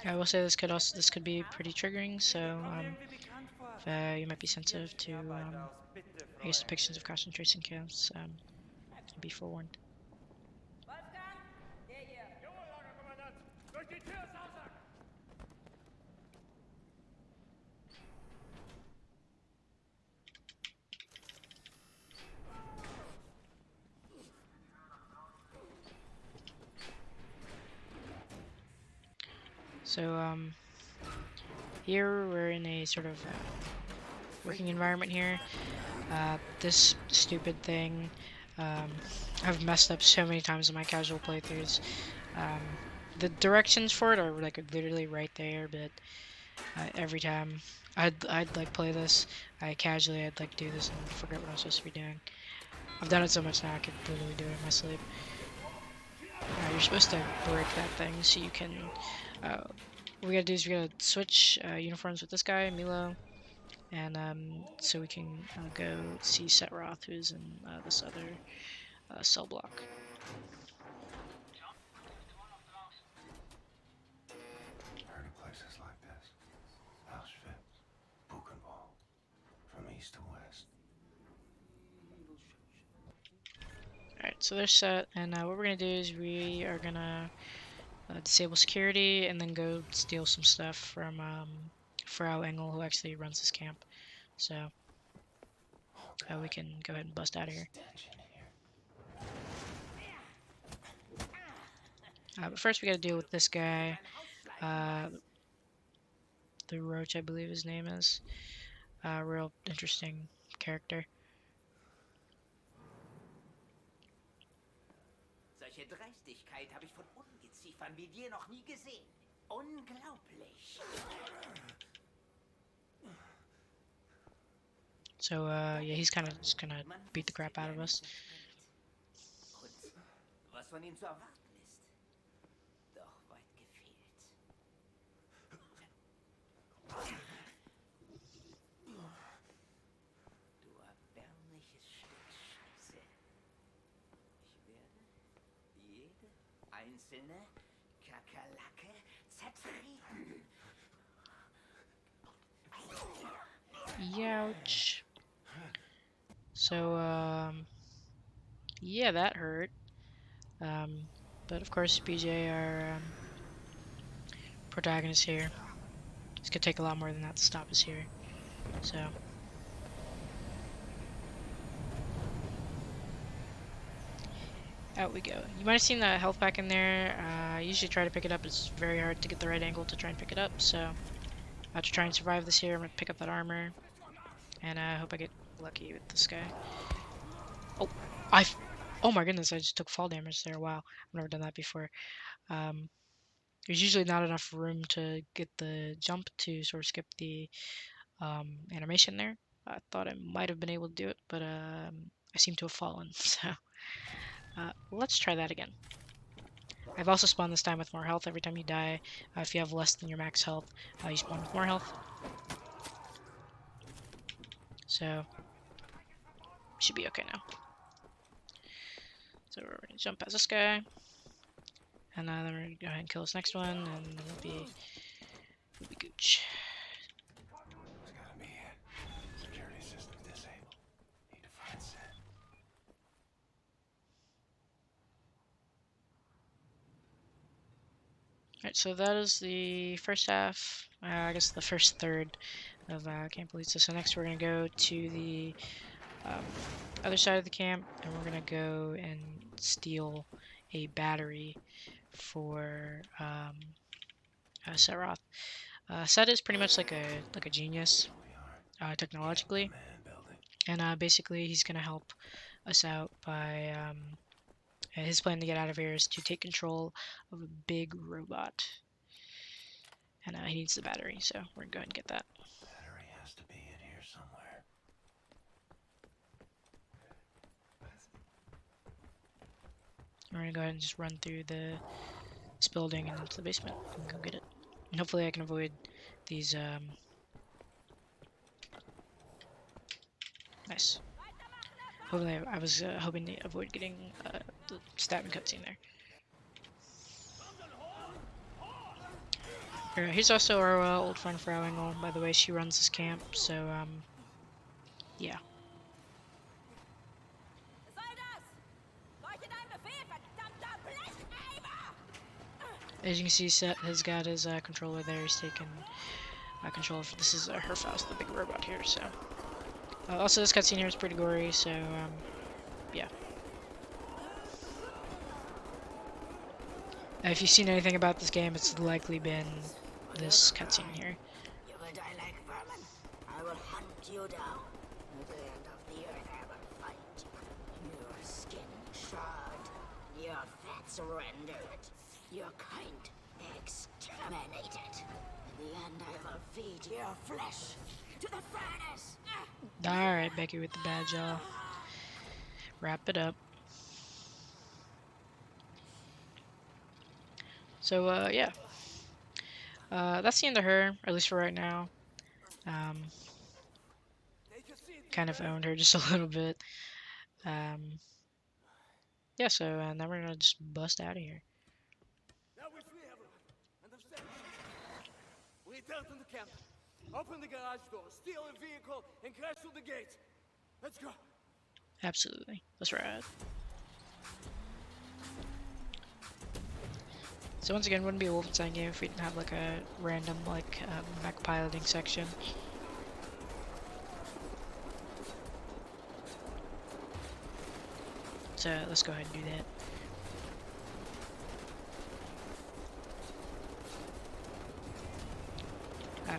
I will say this could be pretty triggering, so you might be sensitive to I guess depictions of concentration camps. Be forewarned. So here we're in a sort of working environment here. This stupid thing I've messed up so many times in my casual playthroughs. The directions for it are like literally right there, but every time I'd like play this, I'd like do this and forget what I'm supposed to be doing. I've done it so much now I could literally do it in my sleep. You're supposed to break that thing so you can. What we gotta do is we gotta switch uniforms with this guy, Milo, and so we can go see Setroth, who's in this other cell block. Heard of places like this. Auschwitz, Buchenwald, from east to west. Alright, so they're set, and what we're gonna do is we are gonna disable security and then go steal some stuff from Frau Engel, who actually runs this camp. So we can go ahead and bust out of here. But first we gotta deal with this guy, the Roach, I believe his name is. Real interesting character. Solche Dreistigkeit habe ich von Ungeziefern wie dir noch nie gesehen. Unglaublich. So yeah, he's kind of just gonna beat the crap out of us. Und was von ihm zu erwarten ist, doch weit gefehlt. Du erbärmliches Stück Scheiße. Ich werde jede einzelne Kakerlake zertreten. Youch. So yeah, that hurt. But of course, BJ, our protagonist here, it's gonna take a lot more than that to stop us here. So. Out we go. You might have seen the health pack in there. I usually try to pick it up. It's very hard to get the right angle to try and pick it up. So to try and survive this here, I'm gonna pick up that armor, and I hope I get lucky with this guy. Oh my goodness! I just took fall damage there. Wow, I've never done that before. There's usually not enough room to get the jump to sort of skip the animation there. I thought I might have been able to do it, but I seem to have fallen. So. Let's try that again. I've also spawned this time with more health. Every time you die, if you have less than your max health, you spawn with more health. So, should be okay now. So we're going to jump past this guy. And then we're going to go ahead and kill this next one, and it'll be gooch. It's gotta be it. Security system disabled. Need to find Set. Alright, so that is the first half, I guess the first third of Camp Glitchless. So next we're going to go to the other side of the camp, and we're going to go and steal a battery for Setroth. Set is pretty much like a genius technologically, and basically he's going to help us out by his plan to get out of here is to take control of a big robot. And he needs the battery, so we're going to go ahead and get that. Battery has to be in here somewhere. We're going to go ahead and just run through this building and into the basement and go get it. And hopefully I can avoid these, nice. Hopefully I was hoping to avoid getting the stabbing cutscene there. Here's also our old friend Frau Engel. By the way, she runs this camp, so yeah. As you can see, Set has got his controller there. He's taken control of. This is her Faust, the big robot here. So also this cutscene here is pretty gory. So yeah. If you've seen anything about this game, it's likely been this cutscene here. You will die like vermin. I will hunt you down. At the end of the earth, I will find you. Your skin charred, your fats rendered, your kind exterminated. The and I will feed your flesh to the furnace. Alright, Becky with the bad jaw. Wrap it up. So, yeah. That's the end of her, at least for right now. Kind of owned her just a little bit. Yeah, so now we're gonna just bust out of here. Now we free everyone. Understand? We return to the camp. Open the garage door, steal a vehicle, and crash through the gate. Let's go. Absolutely. Let's ride. So once again, it wouldn't be a Wolfenstein game if we didn't have like a random like mech piloting section. So let's go ahead and do that.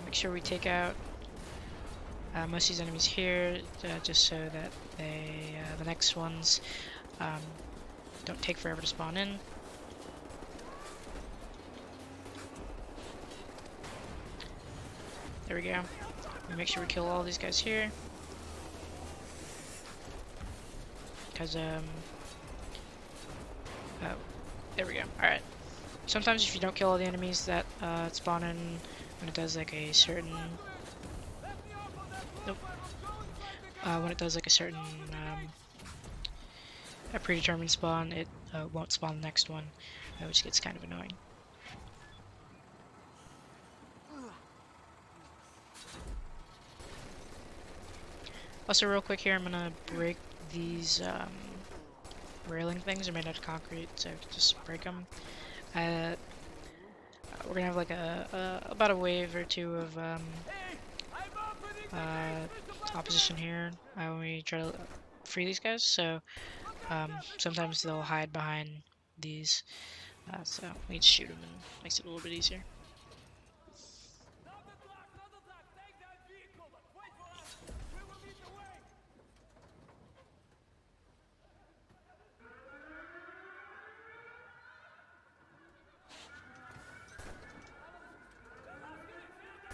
Make sure we take out most of these enemies here, just so that they, the next ones don't take forever to spawn in. There we go. Make sure we kill all these guys here. Because, oh, there we go. Alright. Sometimes if you don't kill all the enemies that spawn in when it does like a certain... Nope. When it does like a certain a predetermined spawn, it won't spawn the next one, which gets kind of annoying. Also, real quick here, I'm gonna break these railing things. They're made out of concrete, so just break them. We're gonna have like about a wave or two of opposition here when we try to free these guys. So sometimes they'll hide behind these, so we just shoot them and makes it a little bit easier.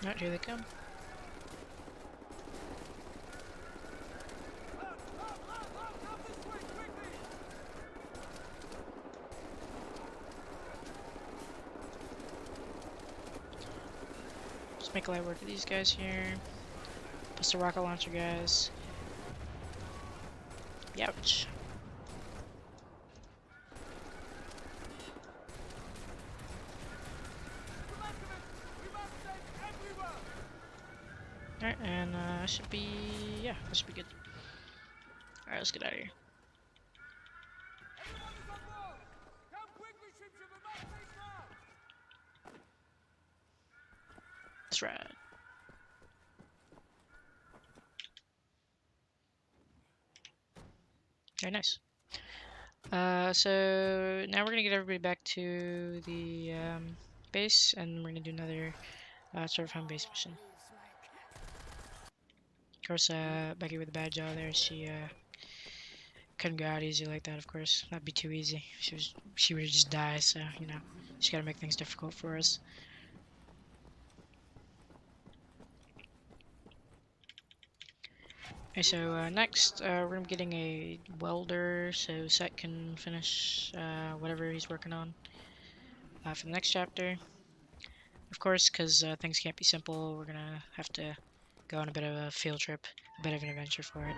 Alright, here they come. Just make light work of these guys here. Plus the rocket launcher guys. Youch. Alright, and should be, yeah, that should be good. Alright, let's get out of here. Let's ride. Very nice. So now we're gonna get everybody back to the base, and we're gonna do another sort of home base mission. Of course, Becky with the bad jaw there, she couldn't go out easy like that. Of course, that'd be too easy. She would just die. So you know, she gotta make things difficult for us. Okay, so next we're gonna be getting a welder, so Set can finish whatever he's working on for the next chapter. Of course, because things can't be simple, we're gonna have to go on a bit of a field trip, a bit of an adventure for it.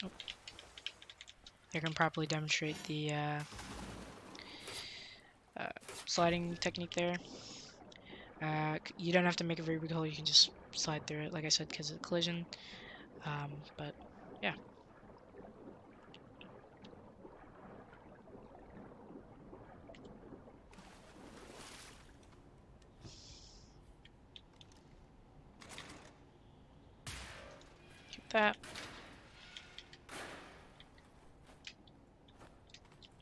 Oh. I can properly demonstrate the sliding technique there. You don't have to make a very big hole, you can just slide through it, like I said, because of the collision. But yeah. Keep that.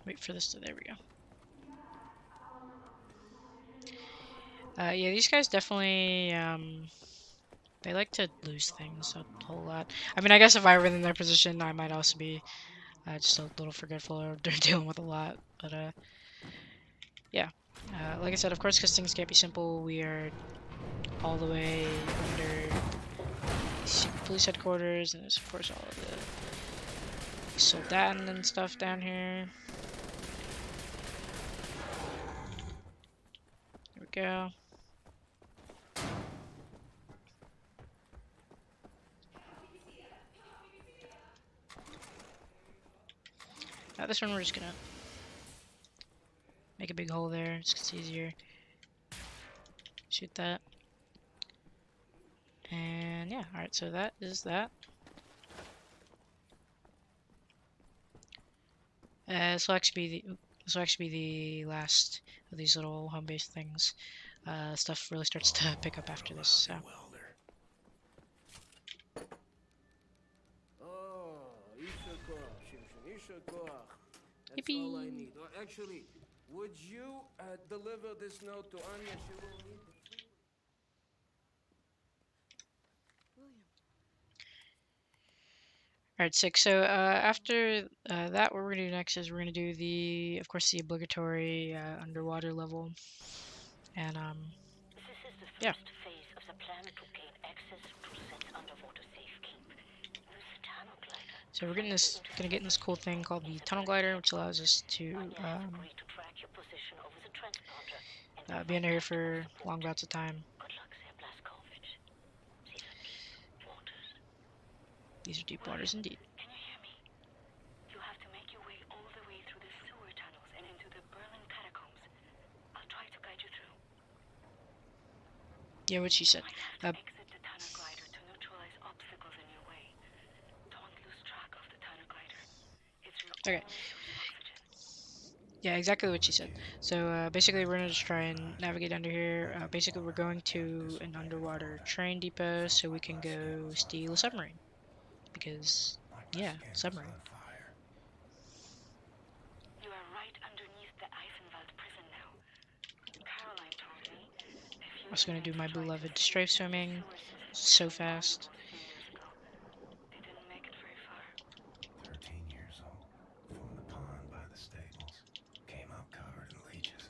Wait for this to, there we go. Yeah, these guys definitely, they like to lose things a whole lot. I mean, I guess if I were in their position, I might also be Just a little forgetful or they're dealing with a lot. But yeah. Like I said, of course, because things can't be simple, we are all the way under secret police headquarters, and there's of course all of the Soldaten and stuff down here. There we go. Now this one we're just gonna make a big hole there, just 'cause it's easier. Shoot that. And yeah, alright, so that is that. This will actually be the last of these little home-based things. Stuff really starts to pick up after this, so. Oh, That's Yippee. all I need. Actually, would you deliver this note to Anya? She will need the Alright, sick. So after that, what we're gonna do next is we're gonna do of course, the obligatory underwater level, and yeah. This is the first phase of the plan to gain access to Set's underwater safekeep. This tunnel glider. So we're gonna get in this cool thing called the tunnel glider, which allows us to Track your position over the transponder. be under here for long bouts of time. Good luck, Sir Blaskovich. These are deep waters. These are deep waters indeed. Can you hear me? You have to make your way all the way through the sewer tunnels and into the Berlin catacombs. I'll try to guide you through. Yeah, what she said. Exit the tunnel glider to neutralize obstacles in your way. Don't lose track of the tunnel glider. It's your Okay. only source of oxygen. Yeah, exactly what she said. So basically, we're gonna just try and navigate under here. Basically, we're going to an underwater train depot so we can go steal a submarine. Because, yeah, submarine. You are right underneath the Eisenwald prison now. Caroline told me I'm also gonna do my beloved strafe swimming. So fast. they didn't make it very far. 13 years old, from the pond by the stables. Came out covered in leeches.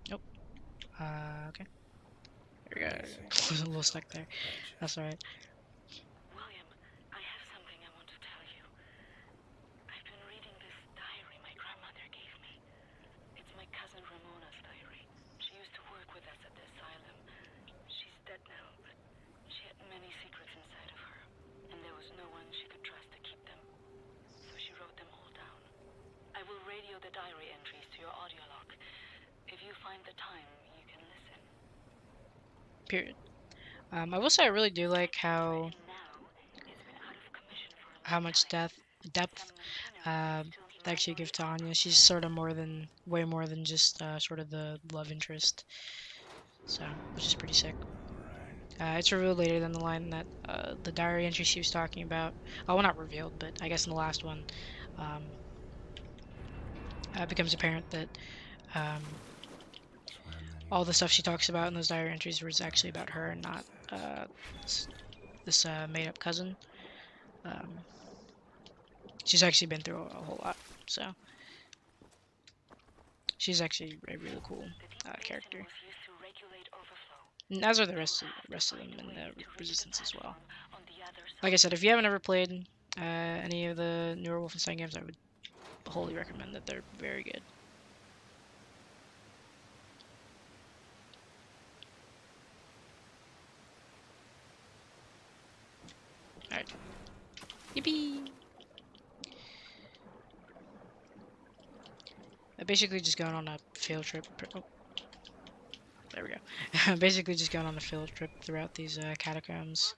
Nope. Okay. There we go. Was a little stuck there. That's alright. William, I have something I want to tell you. I've been reading this diary my grandmother gave me. It's my cousin Ramona's diary. She used to work with us at the asylum. She's dead now, but she had many secrets inside of her, and there was no one she could trust to keep them. So she wrote them all down. I will radio the diary entries to your audio log. If you find the time, you can listen. Period. I will say I really do like how much depth they actually give to Anya. She's sort of way more than just sort of the love interest. So, which is pretty sick. It's revealed later than the line that the diary entry she was talking about. Oh, well, not revealed, but I guess in the last one, it becomes apparent that all the stuff she talks about in those diary entries was actually about her and not this made-up cousin. She's actually been through a whole lot, so she's actually a really cool character. And as are the rest of them in the Resistance as well. Like I said, if you haven't ever played any of the newer Wolfenstein games, I would wholly recommend that. They're very good. Alright. Yippee! Basically just going on a field trip. Oh. There we go. Basically just going on a field trip throughout these catacombs.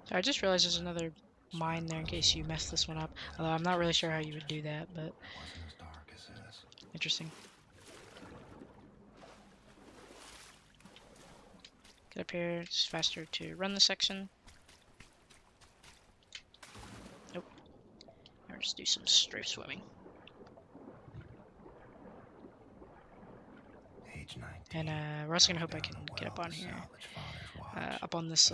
So I just realized there's another mine there in case you mess this one up. Although I'm not really sure how you would do that, but interesting. Get up here, it's faster to run the section. Nope. Or just do some strafe swimming. And we're also gonna hope I can get up on here, up on this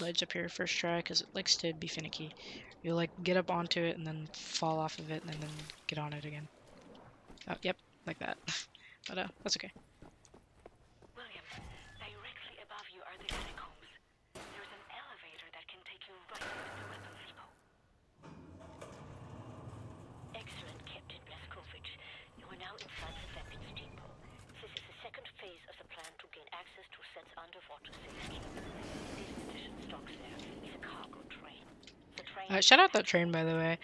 ledge up here first try, because it likes to be finicky. You'll like get up onto it and then fall off of it and then get on it again. Oh, yep, like that. But that's okay. William, directly above you are the catacombs. There's an elevator that can take you right into the weapons depot. Excellent, Captain Blazkowicz. You are now inside the weapons depot. This is the second phase of the plan to gain access to Set's underwater safety. This mission stocks there is a cargo train. Shout out that train, by the way.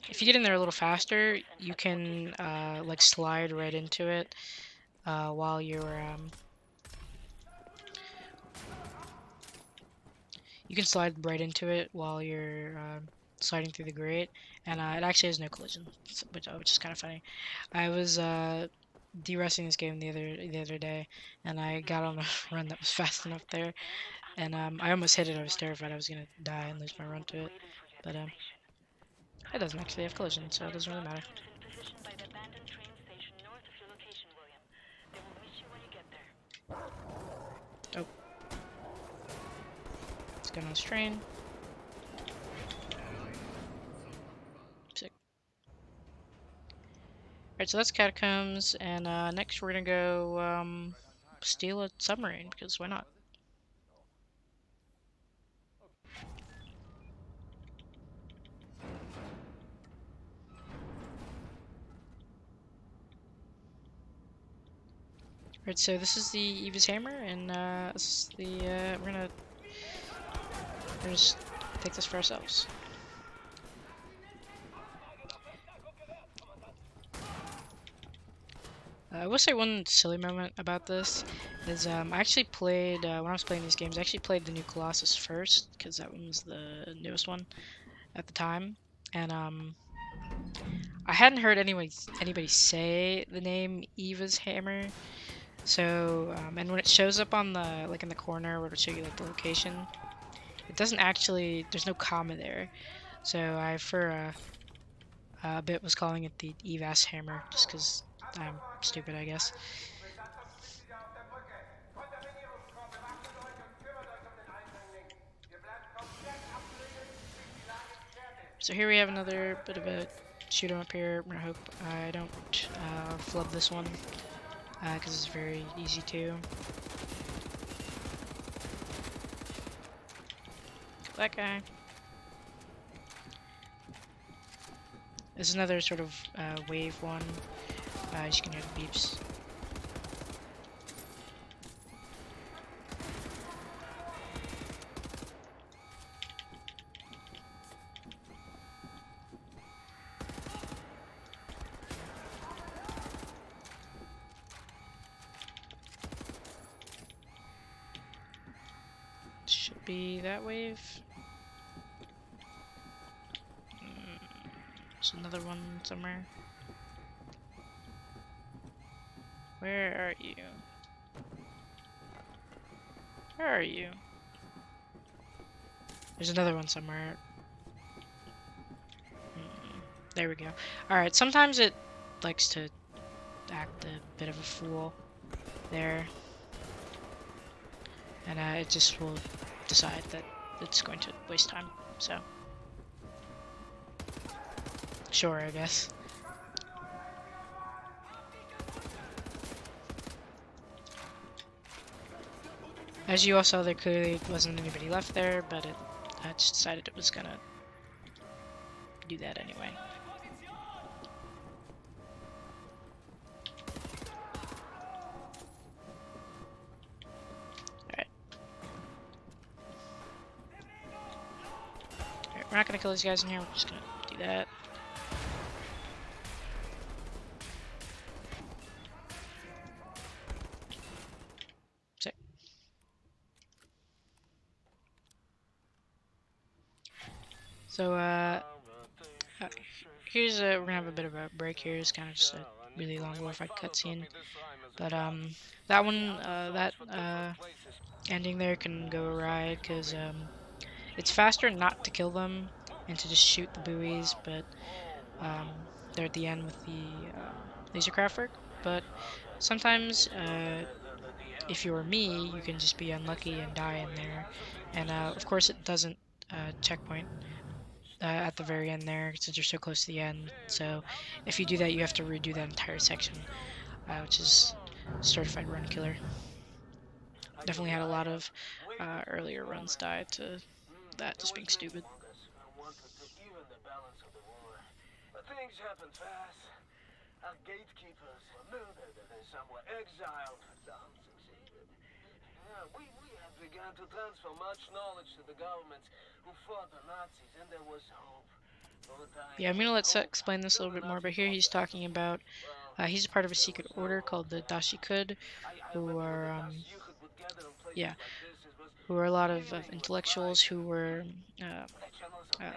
If you get in there a little faster, you can like slide right into it while you're sliding through the grate, and it actually has no collision, which is kind of funny. I was de-resting this game the other day, and I got on a run that was fast enough there, and I almost hit it. I was terrified I was gonna die and lose my run to it, but it doesn't actually have collision, so it doesn't really matter. Oh. Let's get on this train. Sick. Alright, so that's catacombs, and next we're gonna go steal a submarine, because why not? Alright, so this is the Eva's hammer, and this is the we're gonna just take this for ourselves. I will say one silly moment about this is I actually played when I was playing these games. I actually played the new Colossus first, because that one was the newest one at the time, and I hadn't heard anybody say the name Eva's hammer. So, and when it shows up on the, like in the corner where it'll show you like the location, it doesn't actually, there's no comma there. So I, for a bit, was calling it the Evas hammer, just because I'm stupid, I guess. So here we have another bit of a shoot 'em up here. I hope I don't flub this one, because it's very easy to. That guy. This is another sort of wave one. As you can hear the beeps. Should be that wave. There's another one somewhere. Where are you? Where are you? There's another one somewhere. There we go. Alright, sometimes it likes to act a bit of a fool there. And it just will decide that it's going to waste time, so. Sure, I guess. As you all saw, there clearly wasn't anybody left there, but it just decided it was gonna do that anyway. Alright. Alright, we're not gonna kill these guys in here, we're just gonna do that. So, here's we're gonna have a bit of a break here. It's kind of just a really long glorified cutscene. But, that one, ending there can go awry, because, it's faster not to kill them and to just shoot the buoys, but, they're at the end with the, laser craft work. But, sometimes if you're me, you can just be unlucky and die in there. And of course, it doesn't checkpoint at the very end there since you're so close to the end. So if you do that, you have to redo that entire section, which is certified run killer. Definitely had a lot of earlier runs die to that just being stupid. I wanted to even the balance of the war. But things happen fast. Our gatekeepers were murdered and some were exiled. Some succeeded. Yeah, we have begun to transfer much knowledge to the governments who fought the Nazis, and there was hope. Yeah, I'm gonna let Seth explain this a little bit more, but here he's talking about he's a part of a secret order called the Dashikud, who are yeah, who are a lot of intellectuals who were uh, uh,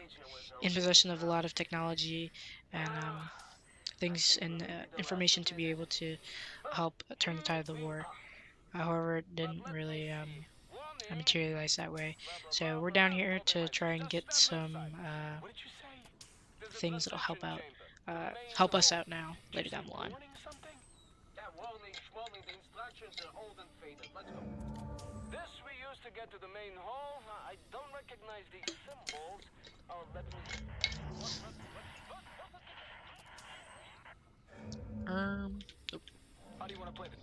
in possession of a lot of technology and things and information to be able to help turn the tide of the war. However, it didn't really materialize that way. So we're down here to try and get some things that'll help us out now later down the line. Yeah, warning, the instructions are old and faded. Let's go. This we used to get to the main hall. I don't recognize these symbols. Oh, let me... How do you want to play this?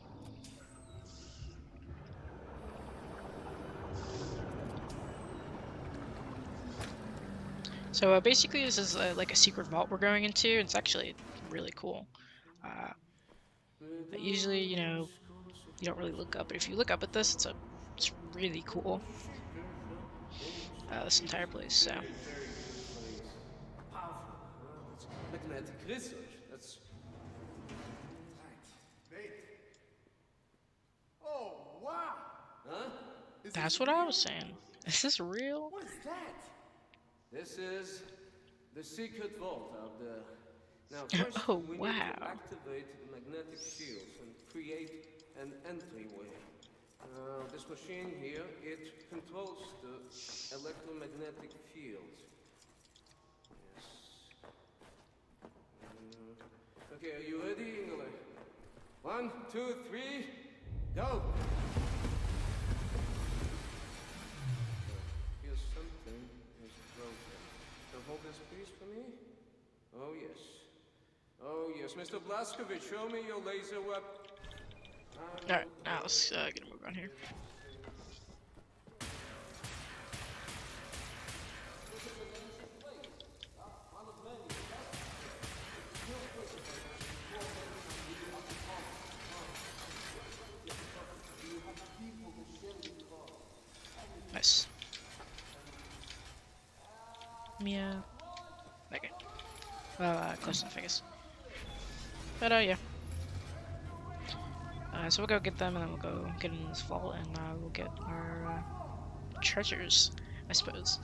So basically, this is like a secret vault we're going into. It's actually really cool. Usually, you know, you don't really look up, but if you look up at this, it's really cool. This entire place. So. Powerful. That's magnetic research. That's... Nate. Oh, wow. Huh? That's what I was saying. Is this real? What is that? This is the secret vault out there. Now, first, Oh, we need wow. to activate the magnetic shields and create an entryway. This machine here, it controls the electromagnetic fields. Yes. Okay, are you ready, Ingele? 1, 2, 3, go! Here's something. Here's a program. Now hold this piece for me. Oh, yes. Oh, yes. Mr. Blaskovich, show me your laser weapon. Alright, now let's get a move on here. Nice. Yeah. Okay. Well, close enough, I guess. But yeah. So we'll go get them, and then we'll go get in this vault, and we'll get our treasures, I suppose.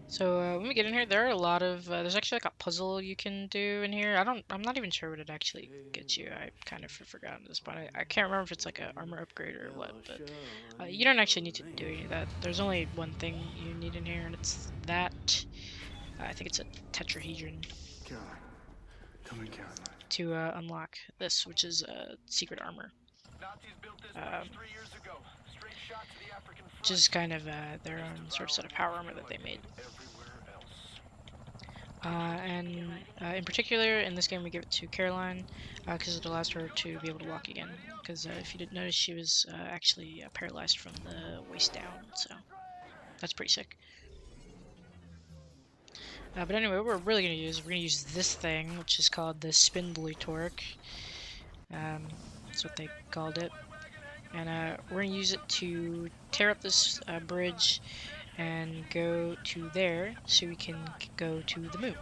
So when we get in here, there are a lot of there's actually like a puzzle you can do in here. I'm not even sure what it actually gets you. I kind of forgot at this point. I can't remember if it's like an armor upgrade or what, but you don't actually need to do any of that. There's only one thing you need in here, and it's that. I think it's a tetrahedron. Caroline. Come in, Caroline. To unlock this, which is secret armor. Which is kind of their own sort of set of power armor that they made. And in particular, in this game, we give it to Caroline because it allows her to be able to walk again. Because if you didn't notice, she was actually paralyzed from the waist down, so that's pretty sick. But anyway, what we're really going to use, we're going to use this thing, which is called the Spindly Torque. That's what they called it. And we're going to use it to tear up this bridge and go to there so we can go to the moon.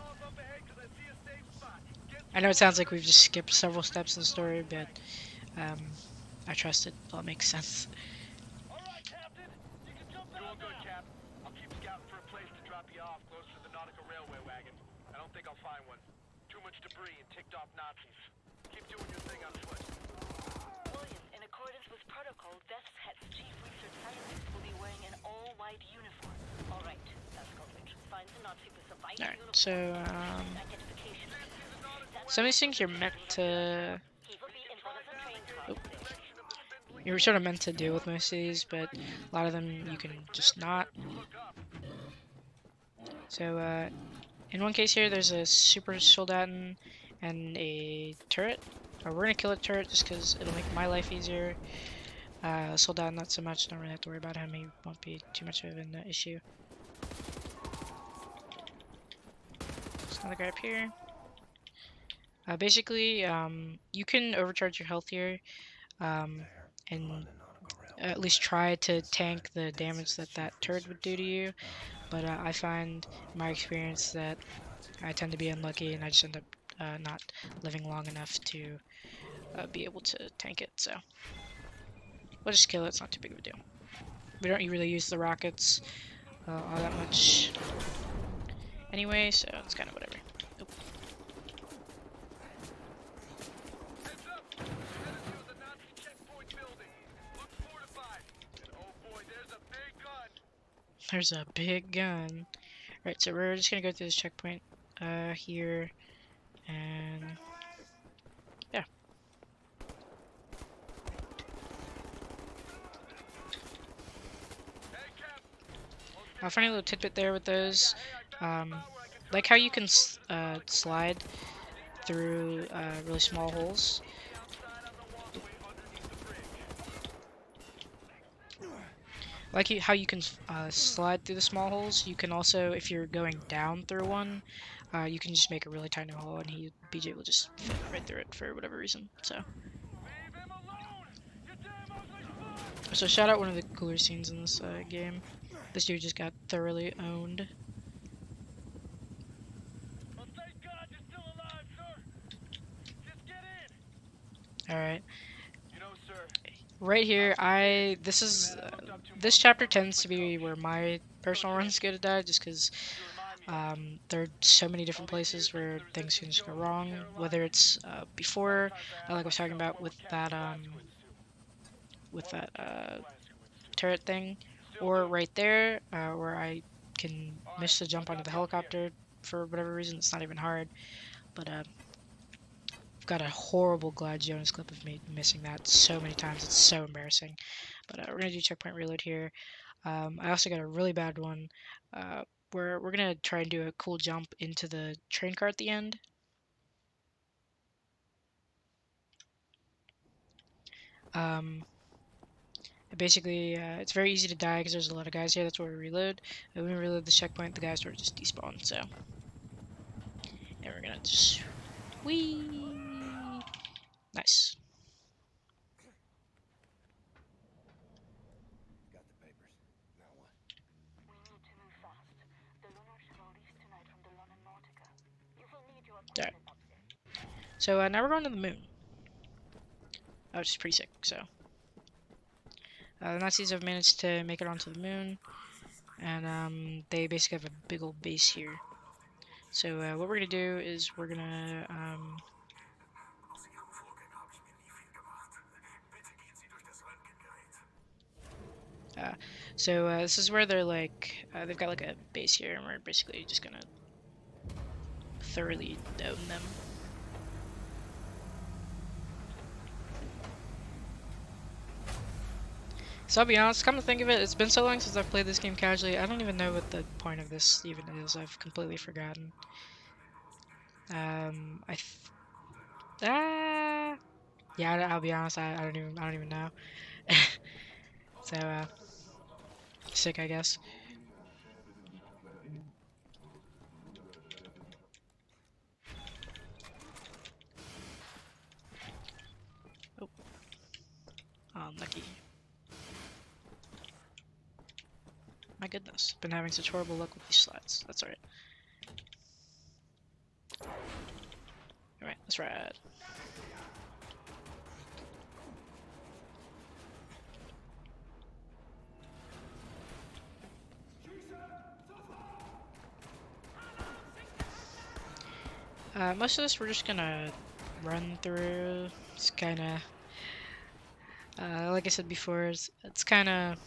I know it sounds like we've just skipped several steps in the story, but I trust it all makes sense. Alright, Captain. You can jump. You're all good, Cap. I'll keep scouting for a place to drop you off close to the Nautica railway wagon. free and ticked off Nazis. Keep doing your thing on foot. William, in accordance with protocol, Death's Head's chief research scientist will be wearing an all-white uniform. All right, that's Goldrich. Find the Nazi with the white Alright, uniform. so Identification. some of these things you're meant to. He will be in one of the train cars. You're sort of meant to deal with most of these, but a lot of them you can just not. So, in one case here, there's a super soldaten and a turret. We're gonna kill a turret just because it'll make my life easier. Soldaten not so much, don't really have to worry about him, he won't be too much of an issue. There's another guy up here. Basically, you can overcharge your health here, and at least try to tank the damage that that turret would do to you. But I find, in my experience, that I tend to be unlucky and I just end up not living long enough to be able to tank it. So we'll just kill it. It's not too big of a deal. We don't really use the rockets all that much anyway, so it's kind of whatever. Oop. There's a big gun. Right, so we're just gonna go through this checkpoint here, and yeah. A funny little tidbit there with those, like how you can slide through really small holes. Like how you can slide through the small holes, you can also, if you're going down through one, you can just make a really tiny hole, and BJ will just fit right through it for whatever reason. So shout out one of the cooler scenes in this game. This dude just got thoroughly owned. All right. Right here, this chapter tends to be where my personal runs go to die, just because there are so many different places where things can just go wrong. Whether it's before, like I was talking about with that turret thing, or right there where I can miss the jump onto the helicopter for whatever reason. It's not even hard, but I've got a horrible Glad Jonas clip of me missing that so many times. It's so embarrassing. But we're gonna do checkpoint reload here. I also got a really bad one where we're gonna try and do a cool jump into the train car at the end. Basically, it's very easy to die because there's a lot of guys here. That's where we reload. And when we reload the checkpoint, the guys sort of just despawn. So, and we're gonna just whee. Nice. Got the papers. Now what? We need to move fast. The Lunar shuttle leaves tonight from the London Nautica. You will need your Alright. equipment up there. So now we're going to the moon. Which is pretty sick. So the Nazis have managed to make it onto the moon, and they basically have a big old base here. So what we're gonna do is we're gonna this is where they're like they've got like a base here, and we're basically just gonna thoroughly own them. So I'll be honest, come to think of it, it's been so long since I've played this game casually, I don't even know what the point of this even is. I've completely forgotten. Yeah, I'll be honest, I don't even know. So sick, I guess. Oh, unlucky. My goodness, been having such horrible luck with these slides. That's alright. Alright, let's ride. Most of this we're just gonna run through. It's kind of, like I said before, it's kind of,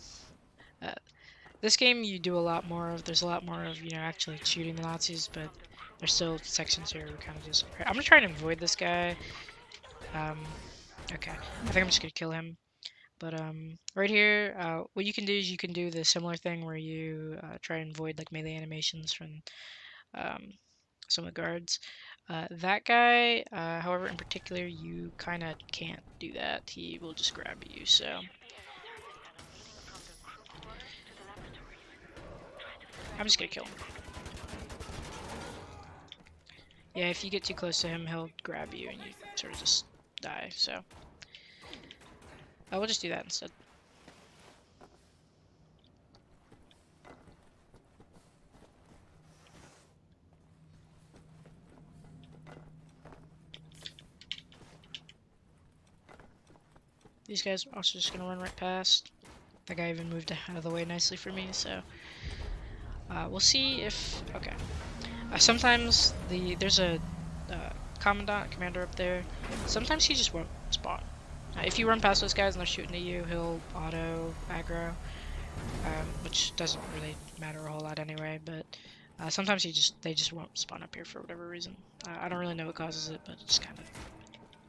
this game you do a lot more of. There's a lot more of, you know, actually shooting the Nazis, but there's still sections here we kind of just. I'm gonna try and avoid this guy. Okay, I think I'm just gonna kill him. But right here, what you can do is you can do the similar thing where you try and avoid like melee animations from um, some of the guards. That guy, however, in particular, you kind of can't do that. He will just grab you. So I'm just gonna kill him. Yeah, if you get too close to him, he'll grab you and you sort of just die. So we'll just do that instead. These guys are also just gonna run right past. That guy even moved out of the way nicely for me, so we'll see if okay. Sometimes there's a commander up there. Sometimes he just won't spawn. If you run past those guys and they're shooting at you, he'll auto aggro, which doesn't really matter a whole lot anyway. But sometimes they just won't spawn up here for whatever reason. I don't really know what causes it, but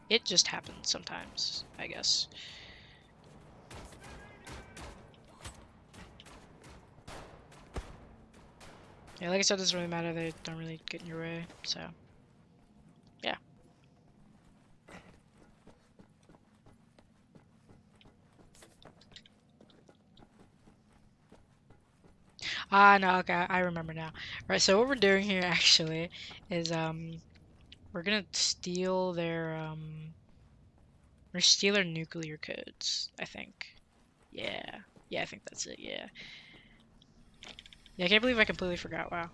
it just happens sometimes, I guess. Yeah, like I said, it doesn't really matter. They don't really get in your way, so yeah. Ah, no, okay, I remember now. Right, so what we're doing here actually is we're gonna steal their nuclear codes, I think. Yeah. Yeah, I think that's it, yeah. Yeah, I can't believe I completely forgot, wow.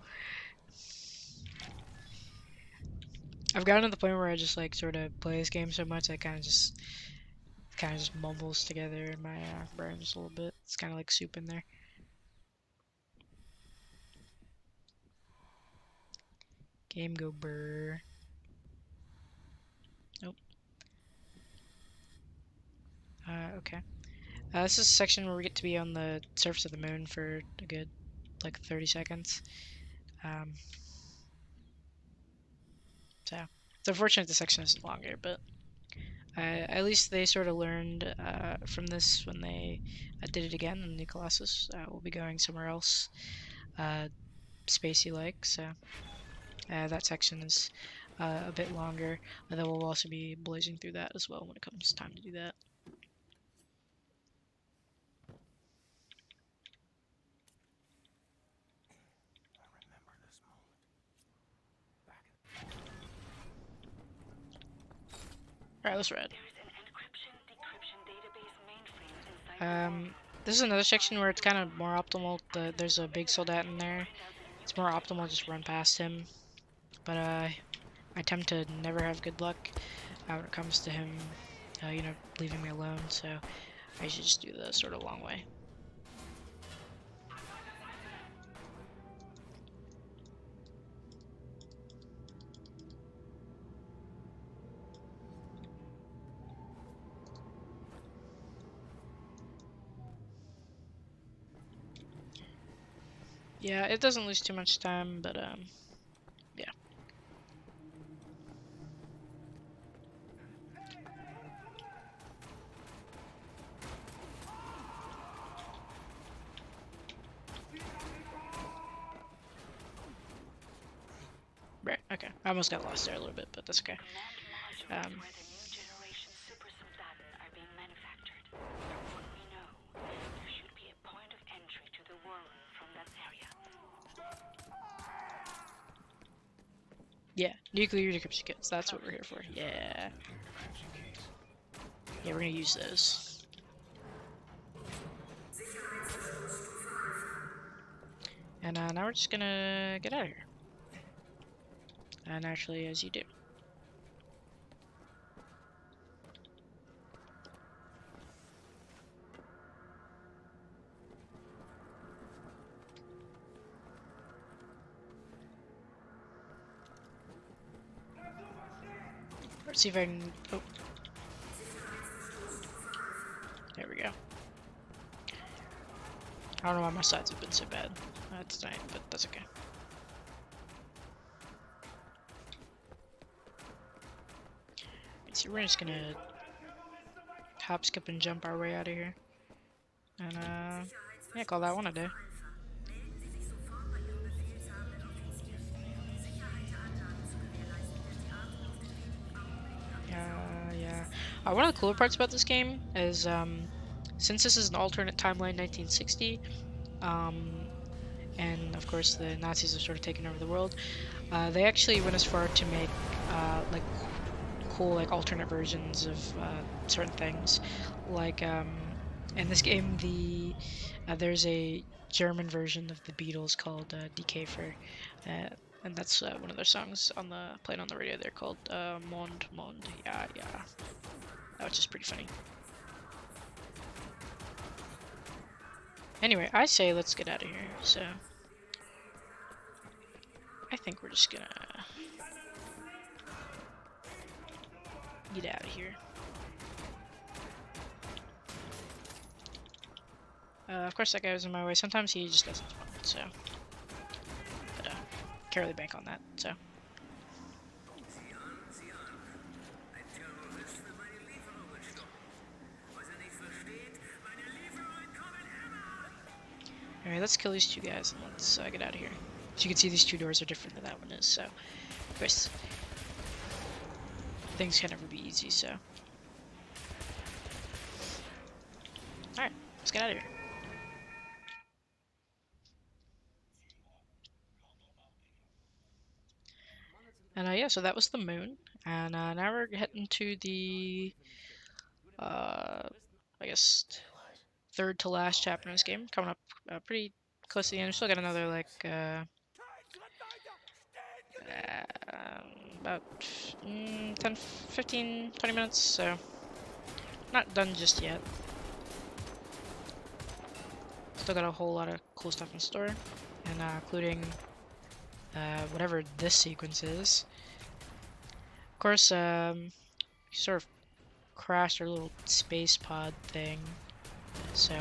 I've gotten to the point where I just like sort of play this game so much I kind of just mumbles together in my brain just a little bit. It's kind of like soup in there. Game go brr. Nope. Okay. This is a section where we get to be on the surface of the moon for a good, like, 30 seconds. So, it's unfortunate the section is longer, but at least they sort of learned from this when they did it again in the Colossus. We'll be going somewhere else, spacey-like, so that section is a bit longer, and then we'll also be blazing through that as well when it comes time to do that. Alright, let's ride. This is another section where it's kind of more optimal. There's a big soldat in there. It's more optimal just run past him. But I tend to never have good luck when it comes to him, you know, leaving me alone. So I should just do the sort of long way. Yeah, it doesn't lose too much time, but yeah. Right, okay. I almost got lost there a little bit, but that's okay. Yeah, nuclear decryption kits. That's what we're here for. Yeah. Yeah, we're gonna use those. And now we're just gonna get out of here. Naturally, as you do. Let's see if I can. Oh, there we go. I don't know why my sides have been so bad tonight, but that's okay. So we're just gonna hop, skip, and jump our way out of here. And yeah, call that one a day. Yeah. One of the cooler parts about this game is since this is an alternate timeline 1960, and of course the Nazis have sort of taken over the world, they actually went as far to make like cool like alternate versions of certain things. Like in this game, there's a German version of the Beatles called Die Käfer, and that's one of their songs on the playing on the radio. They're called Mond Mond. Yeah, yeah. That was just pretty funny. Anyway, I say let's get out of here. So I think we're just gonna get out of here. Of course, that guy was in my way. Sometimes he just doesn't spawn, so. But, can't really bank on that, so. Alright, let's kill these two guys and let's get out of here. As you can see, these two doors are different than that one is, so. Of course, things can never be easy, so. Alright, let's get out of here. And yeah, so that was the moon. And now we're heading to the, I guess, third to last chapter in this game. Coming up pretty close to the end. We still got another, like, about 10, 15, 20 minutes, so not done just yet. Still got a whole lot of cool stuff in store, and including whatever this sequence is. Of course, sort of crashed our little space pod thing, so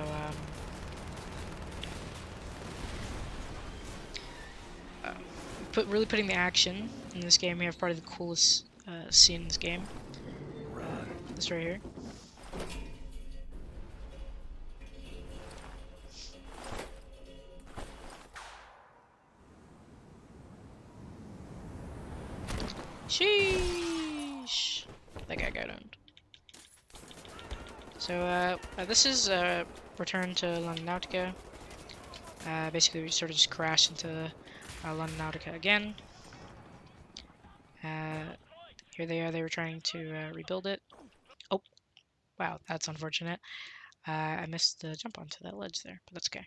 really putting the action in this game. We have probably the coolest scene in this game. This right here. Sheesh! That guy got owned. So, this is Return to London Nautica. Basically, we sort of just crashed into London Nautica again. Here they are. They were trying to rebuild it. Oh, wow, that's unfortunate. I missed the jump onto that ledge there, but that's okay.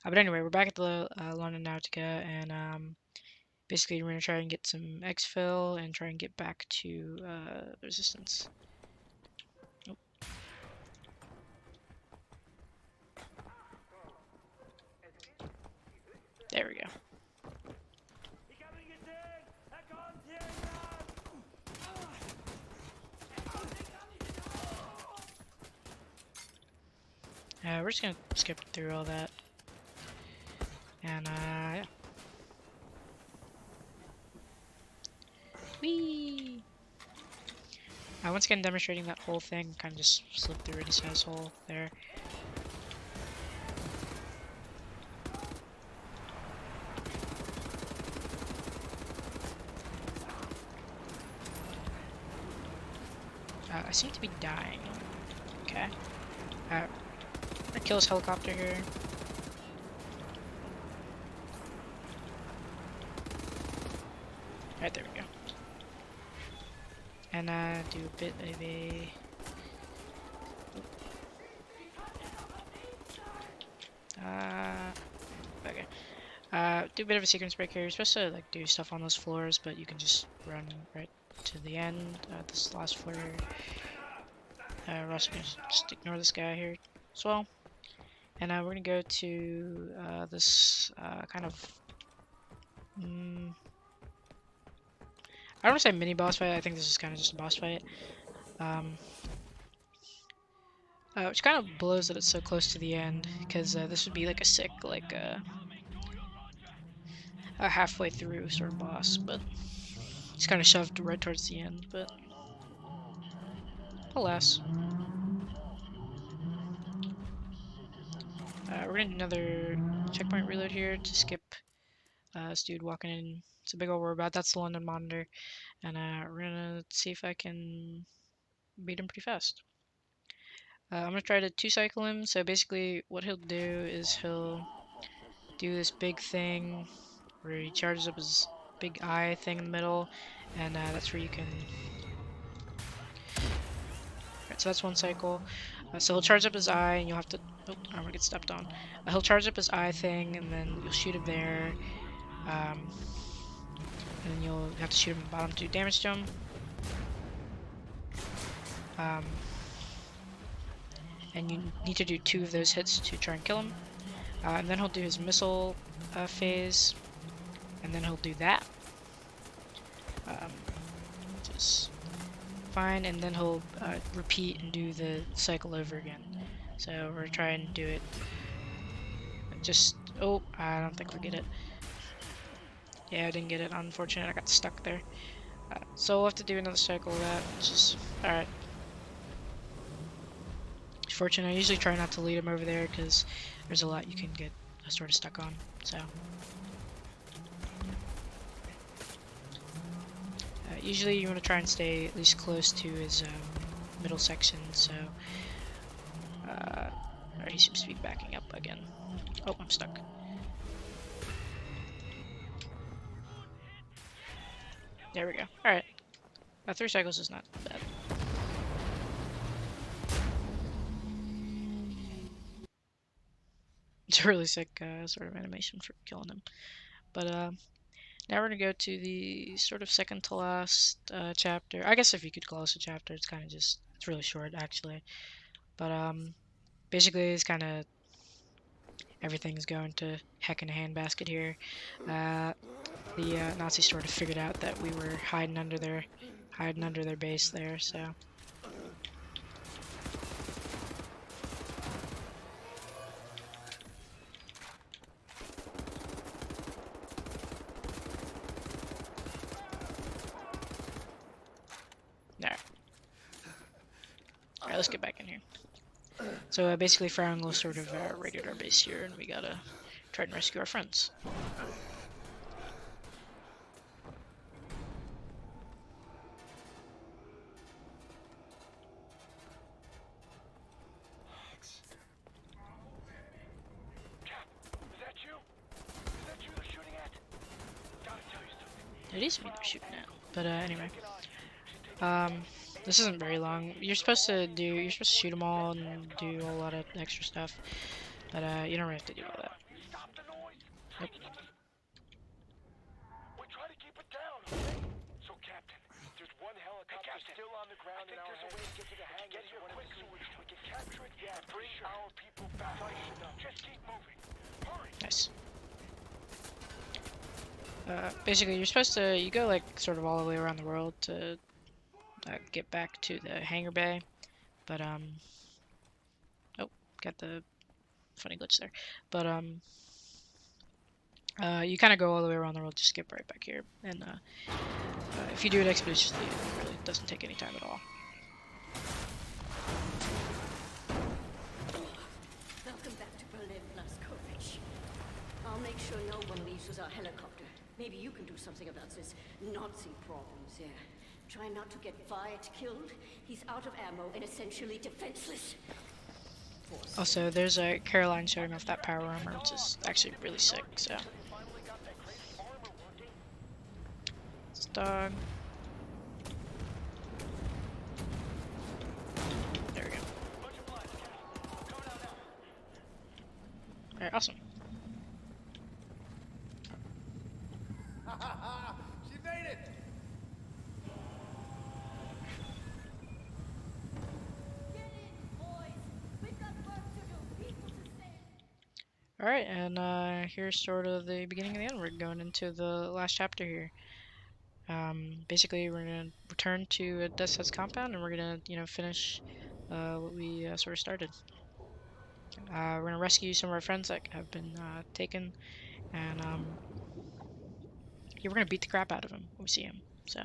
But anyway, we're back at the London Nautica, and basically we're gonna try and get some exfil and try and get back to resistance. Nope. There we go. We're just gonna skip through all that. And, yeah. Whee! Once again, demonstrating that whole thing, kind of just slipped through any size hole there. I seem to be dying. Okay. I'm gonna kill this helicopter here. Alright, there we go. And do a bit of a... okay. Do a bit of a sequence break here. You're supposed to like do stuff on those floors, but you can just run right to the end. This last floor here. We're also gonna just ignore this guy here as well. And we're gonna go to this kind of... I don't want to say mini boss fight. I think this is kind of just a boss fight. Which kind of blows that it's so close to the end, because this would be like a sick, like a halfway through sort of boss, but it's kind of shoved right towards the end. But alas, we're gonna do another checkpoint reload here to skip this dude walking in. It's a big old robot. That's the London Monitor, and we're gonna see if I can beat him pretty fast. I'm gonna try to two-cycle him. So basically, what he'll do is he'll do this big thing where he charges up his big eye thing in the middle, and that's where you can. Right, so that's one cycle. So he'll charge up his eye, and you'll have to. Oh, I'm gonna get stepped on. He'll charge up his eye thing, and then you'll shoot him there. And then you'll have to shoot him in the bottom to do damage to him. And you need to do 2 of those hits to try and kill him. And then he'll do his missile phase, and then he'll do that. Just fine, and then he'll repeat and do the cycle over again. So we're gonna try and do it. Just oh, I don't think we get it. Yeah, I didn't get it. Unfortunate, I got stuck there. So we'll have to do another cycle of that, which is alright. Fortunate. I usually try not to lead him over there because there's a lot you can get sort of stuck on. So usually you want to try and stay at least close to his middle section. So he seems to be backing up again. Oh, I'm stuck. There we go. All right. 3 cycles is not bad. It's a really sick sort of animation for killing him. But now we're gonna go to the sort of second to last chapter. I guess if you could call this a chapter, it's kind of just, it's really short actually. But basically it's kind of everything's going to heck in a handbasket here. The Nazis sort of figured out that we were hiding under their base there, so. Alright, let's get back in here. So basically Frango sort of raided our base here, and we gotta try and rescue our friends. It is me they're shooting at. But anyway. This isn't very long. You're supposed to shoot them all and do a lot of extra stuff. But you don't really have to do all that. Nope. We try to keep it down, okay? So, Captain, there's one helicopter still on the ground in our head. To get to the hangar. Get here quick so we can capture it and bring our people back. Just keep moving. Hurry. Nice. Basically, you're supposed to, you go like sort of all the way around the world to get back to the hangar bay, but oh, got the funny glitch there. But you kind of go all the way around the world to skip right back here, and if you do it expeditiously, it really doesn't take any time at all. Welcome back to Berlin, Blazkowicz. I'll make sure no one leaves with our helicopter. Maybe you can do something about this Nazi problems there. Try not to get Wyatt killed. He's out of ammo and essentially defenseless. Also, there's a Caroline showing off that power armor, which is actually really sick, so. It's dog. There we go. Alright, awesome. She made it! Alright, and here's sort of the beginning of the end. We're going into the last chapter here. Basically, we're gonna return to Death's Head's compound, and we're gonna, finish what we sort of started. We're gonna rescue some of our friends that have been taken, and yeah, we're gonna beat the crap out of him when we see him. So.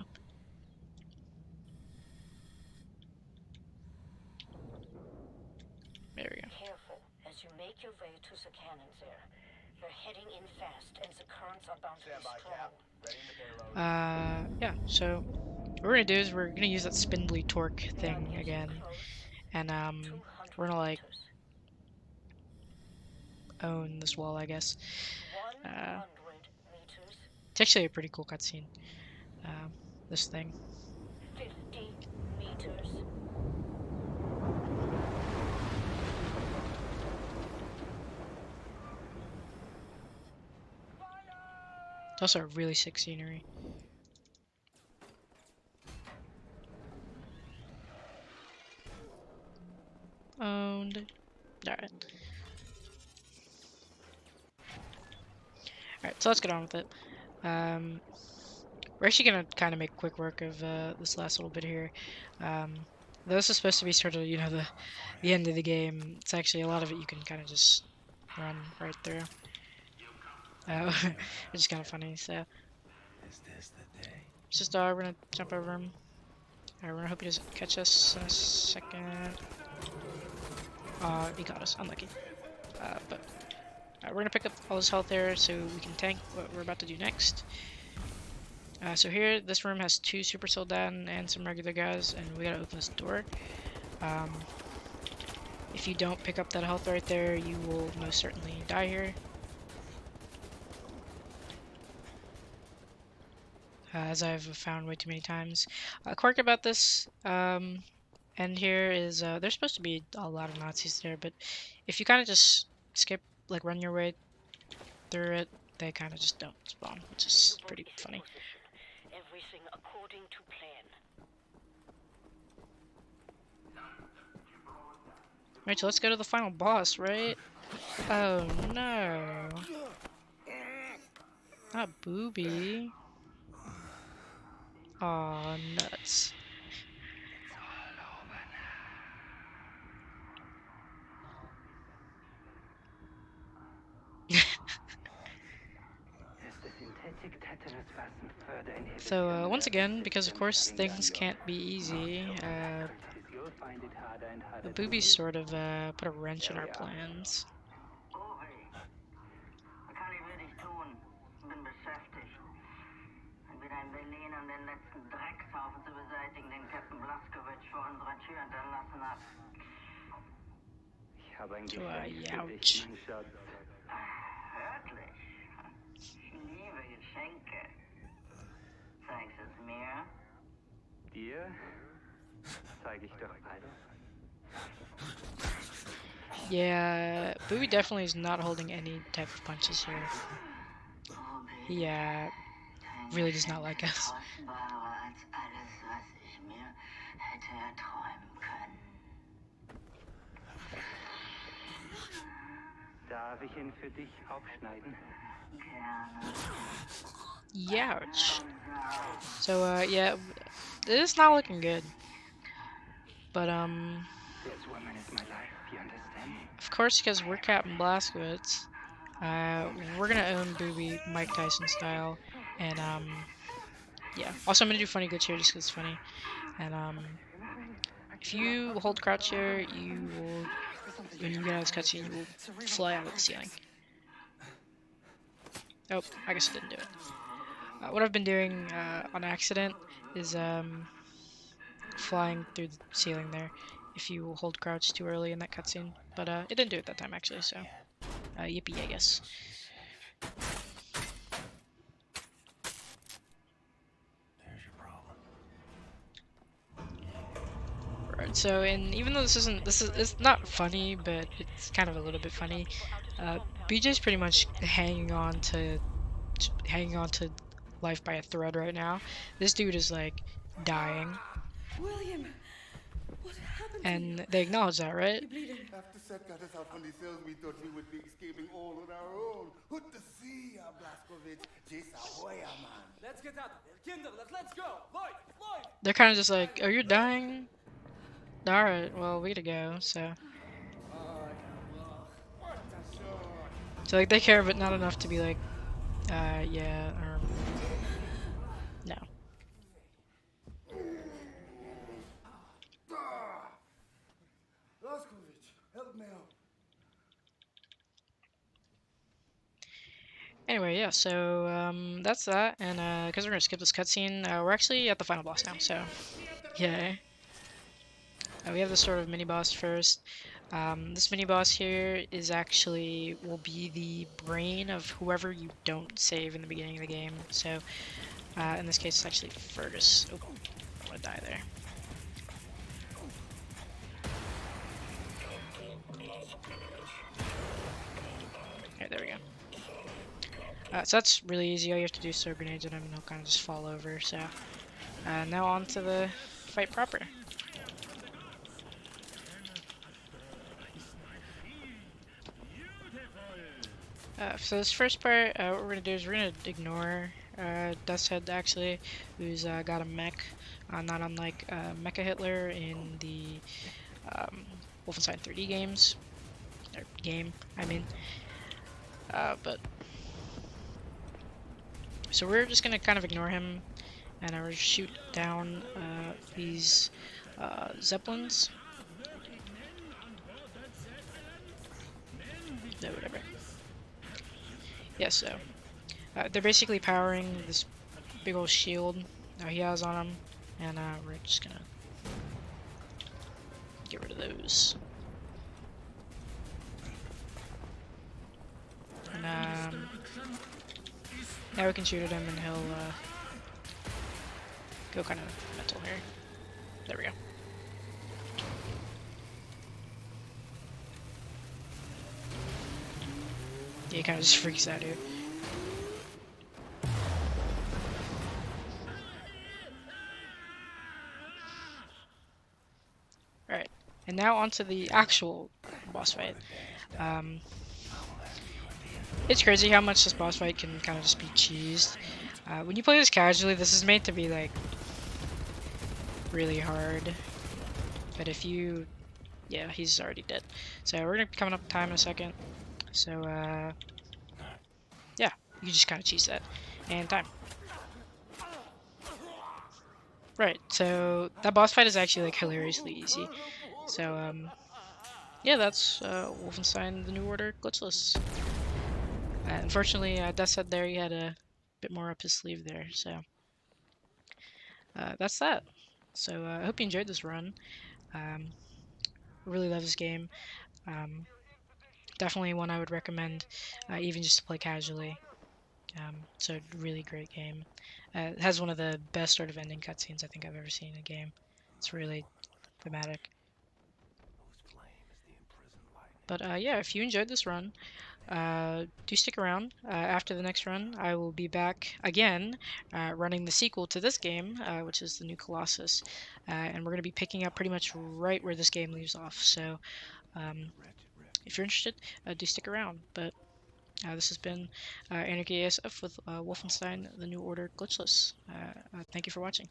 There we go. Careful as you make your way to the cannons there. They're heading in fast, and the currents are bound to be strong. Yeah, so what we're gonna do is we're gonna use that spindly torque thing again, and we're gonna like own this wall, I guess. It's actually a pretty cool cutscene. This thing. 50 meters. It's also a really sick scenery. Owned. Alright. Alright, so let's get on with it. We're actually gonna kind of make quick work of this last little bit here. This is supposed to be sort of, the end of the game. It's actually a lot of it you can kind of just run right through. Which is kind of funny, so. Is this the day? It's just, we're gonna jump over him. We're gonna hope he doesn't catch us in a second. He got us, unlucky. But we're gonna pick up all his health there so we can tank what we're about to do next. So here, this room has 2 super soldaten and some regular guys, and we gotta open this door. If you don't pick up that health right there, you will most certainly die here. As I've found way too many times. A quirk about this end here is there's supposed to be a lot of Nazis there, but if you kind of just skip, like run your way through it, they kind of just don't spawn, which is pretty funny. Everything according to plan. Right, so let's go to the final boss, right? Oh no. Not Booby. Aw, nuts. So, once again, because of course things can't be easy, the boobies sort of put a wrench in our plans. Ouch. Yeah, Booby definitely is not holding any type of punches here. He really does not like us. Youch. So, yeah, it's not looking good. But, of course, because we're Captain Blazkowicz, we're gonna own Booby Mike Tyson style. And, yeah. Also, I'm gonna do funny glitch here just because it's funny. And, if you hold crouch here, you will, when you get out of this cutscene, you will fly out of the ceiling. Oh, I guess I didn't do it. What I've been doing on accident is flying through the ceiling there if you hold crouch too early in that cutscene. But it didn't do it that time actually, so yippee, I guess. There's your problem. Right, so and even though it's not funny, but it's kind of a little bit funny. BJ's pretty much hanging on to life by a thread right now. This dude is like dying. William, what happened And they acknowledge that, right? You're bleeding. After Seth got us out from the cells, we thought we would be escaping all on our own. What to see, Blaskovich? Jesa Hoya, man. Let's get out of here. Kinder, let's go. Lloyd, Lloyd. They're kind of just like, oh, you're dying? Alright, well, we gotta go, so. So, like, they care, but not enough to be like, yeah, or. No. Blaskovich, help me out. Anyway, yeah, so, that's that, and, because we're gonna skip this cutscene, we're actually at the final boss now, so. Yeah. We have this sort of mini-boss first. This mini-boss here is actually, will be the brain of whoever you don't save in the beginning of the game, so, in this case, it's actually Fergus. Oh, I'm gonna die there. Okay, there we go. So that's really easy. All you have to do is throw grenades at him and he'll kind of just fall over. So now on to the fight proper. So this first part, what we're going to do is we're going to ignore Death's Head, actually, who's got a mech, not unlike Mecha Hitler in the Wolfenstein 3D games. Or game, I mean. But so we're just gonna kind of ignore him, and we're shoot down these zeppelins. No, whatever. Yeah, so they're basically powering this big old shield he has on him, and we're just gonna get rid of those. And now we can shoot at him and he'll go kind of mental here. There we go. Yeah, he kind of just freaks out here. Alright, and now onto the actual boss fight. It's crazy how much this boss fight can kind of just be cheesed. When you play this casually, this is made to be like really hard. But if you, yeah, he's already dead. So we're gonna be coming up time in a second. So yeah, you just kind of cheese that, and time. Right. So that boss fight is actually like hilariously easy. So yeah, that's Wolfenstein: The New Order Glitchless. Unfortunately, Death's Head there, he had a bit more up his sleeve there, so that's that. So I hope you enjoyed this run. Really love this game. Definitely one I would recommend, even just to play casually. It's a really great game. It has one of the best sort of ending cutscenes I think I've ever seen in a game. It's really thematic. But yeah, if you enjoyed this run, do stick around. After the next run, I will be back again running the sequel to this game, which is the new Colossus. And we're going to be picking up pretty much right where this game leaves off. So if you're interested, do stick around. But this has been anarchyasf with Wolfenstein: The New Order Glitchless. Thank you for watching.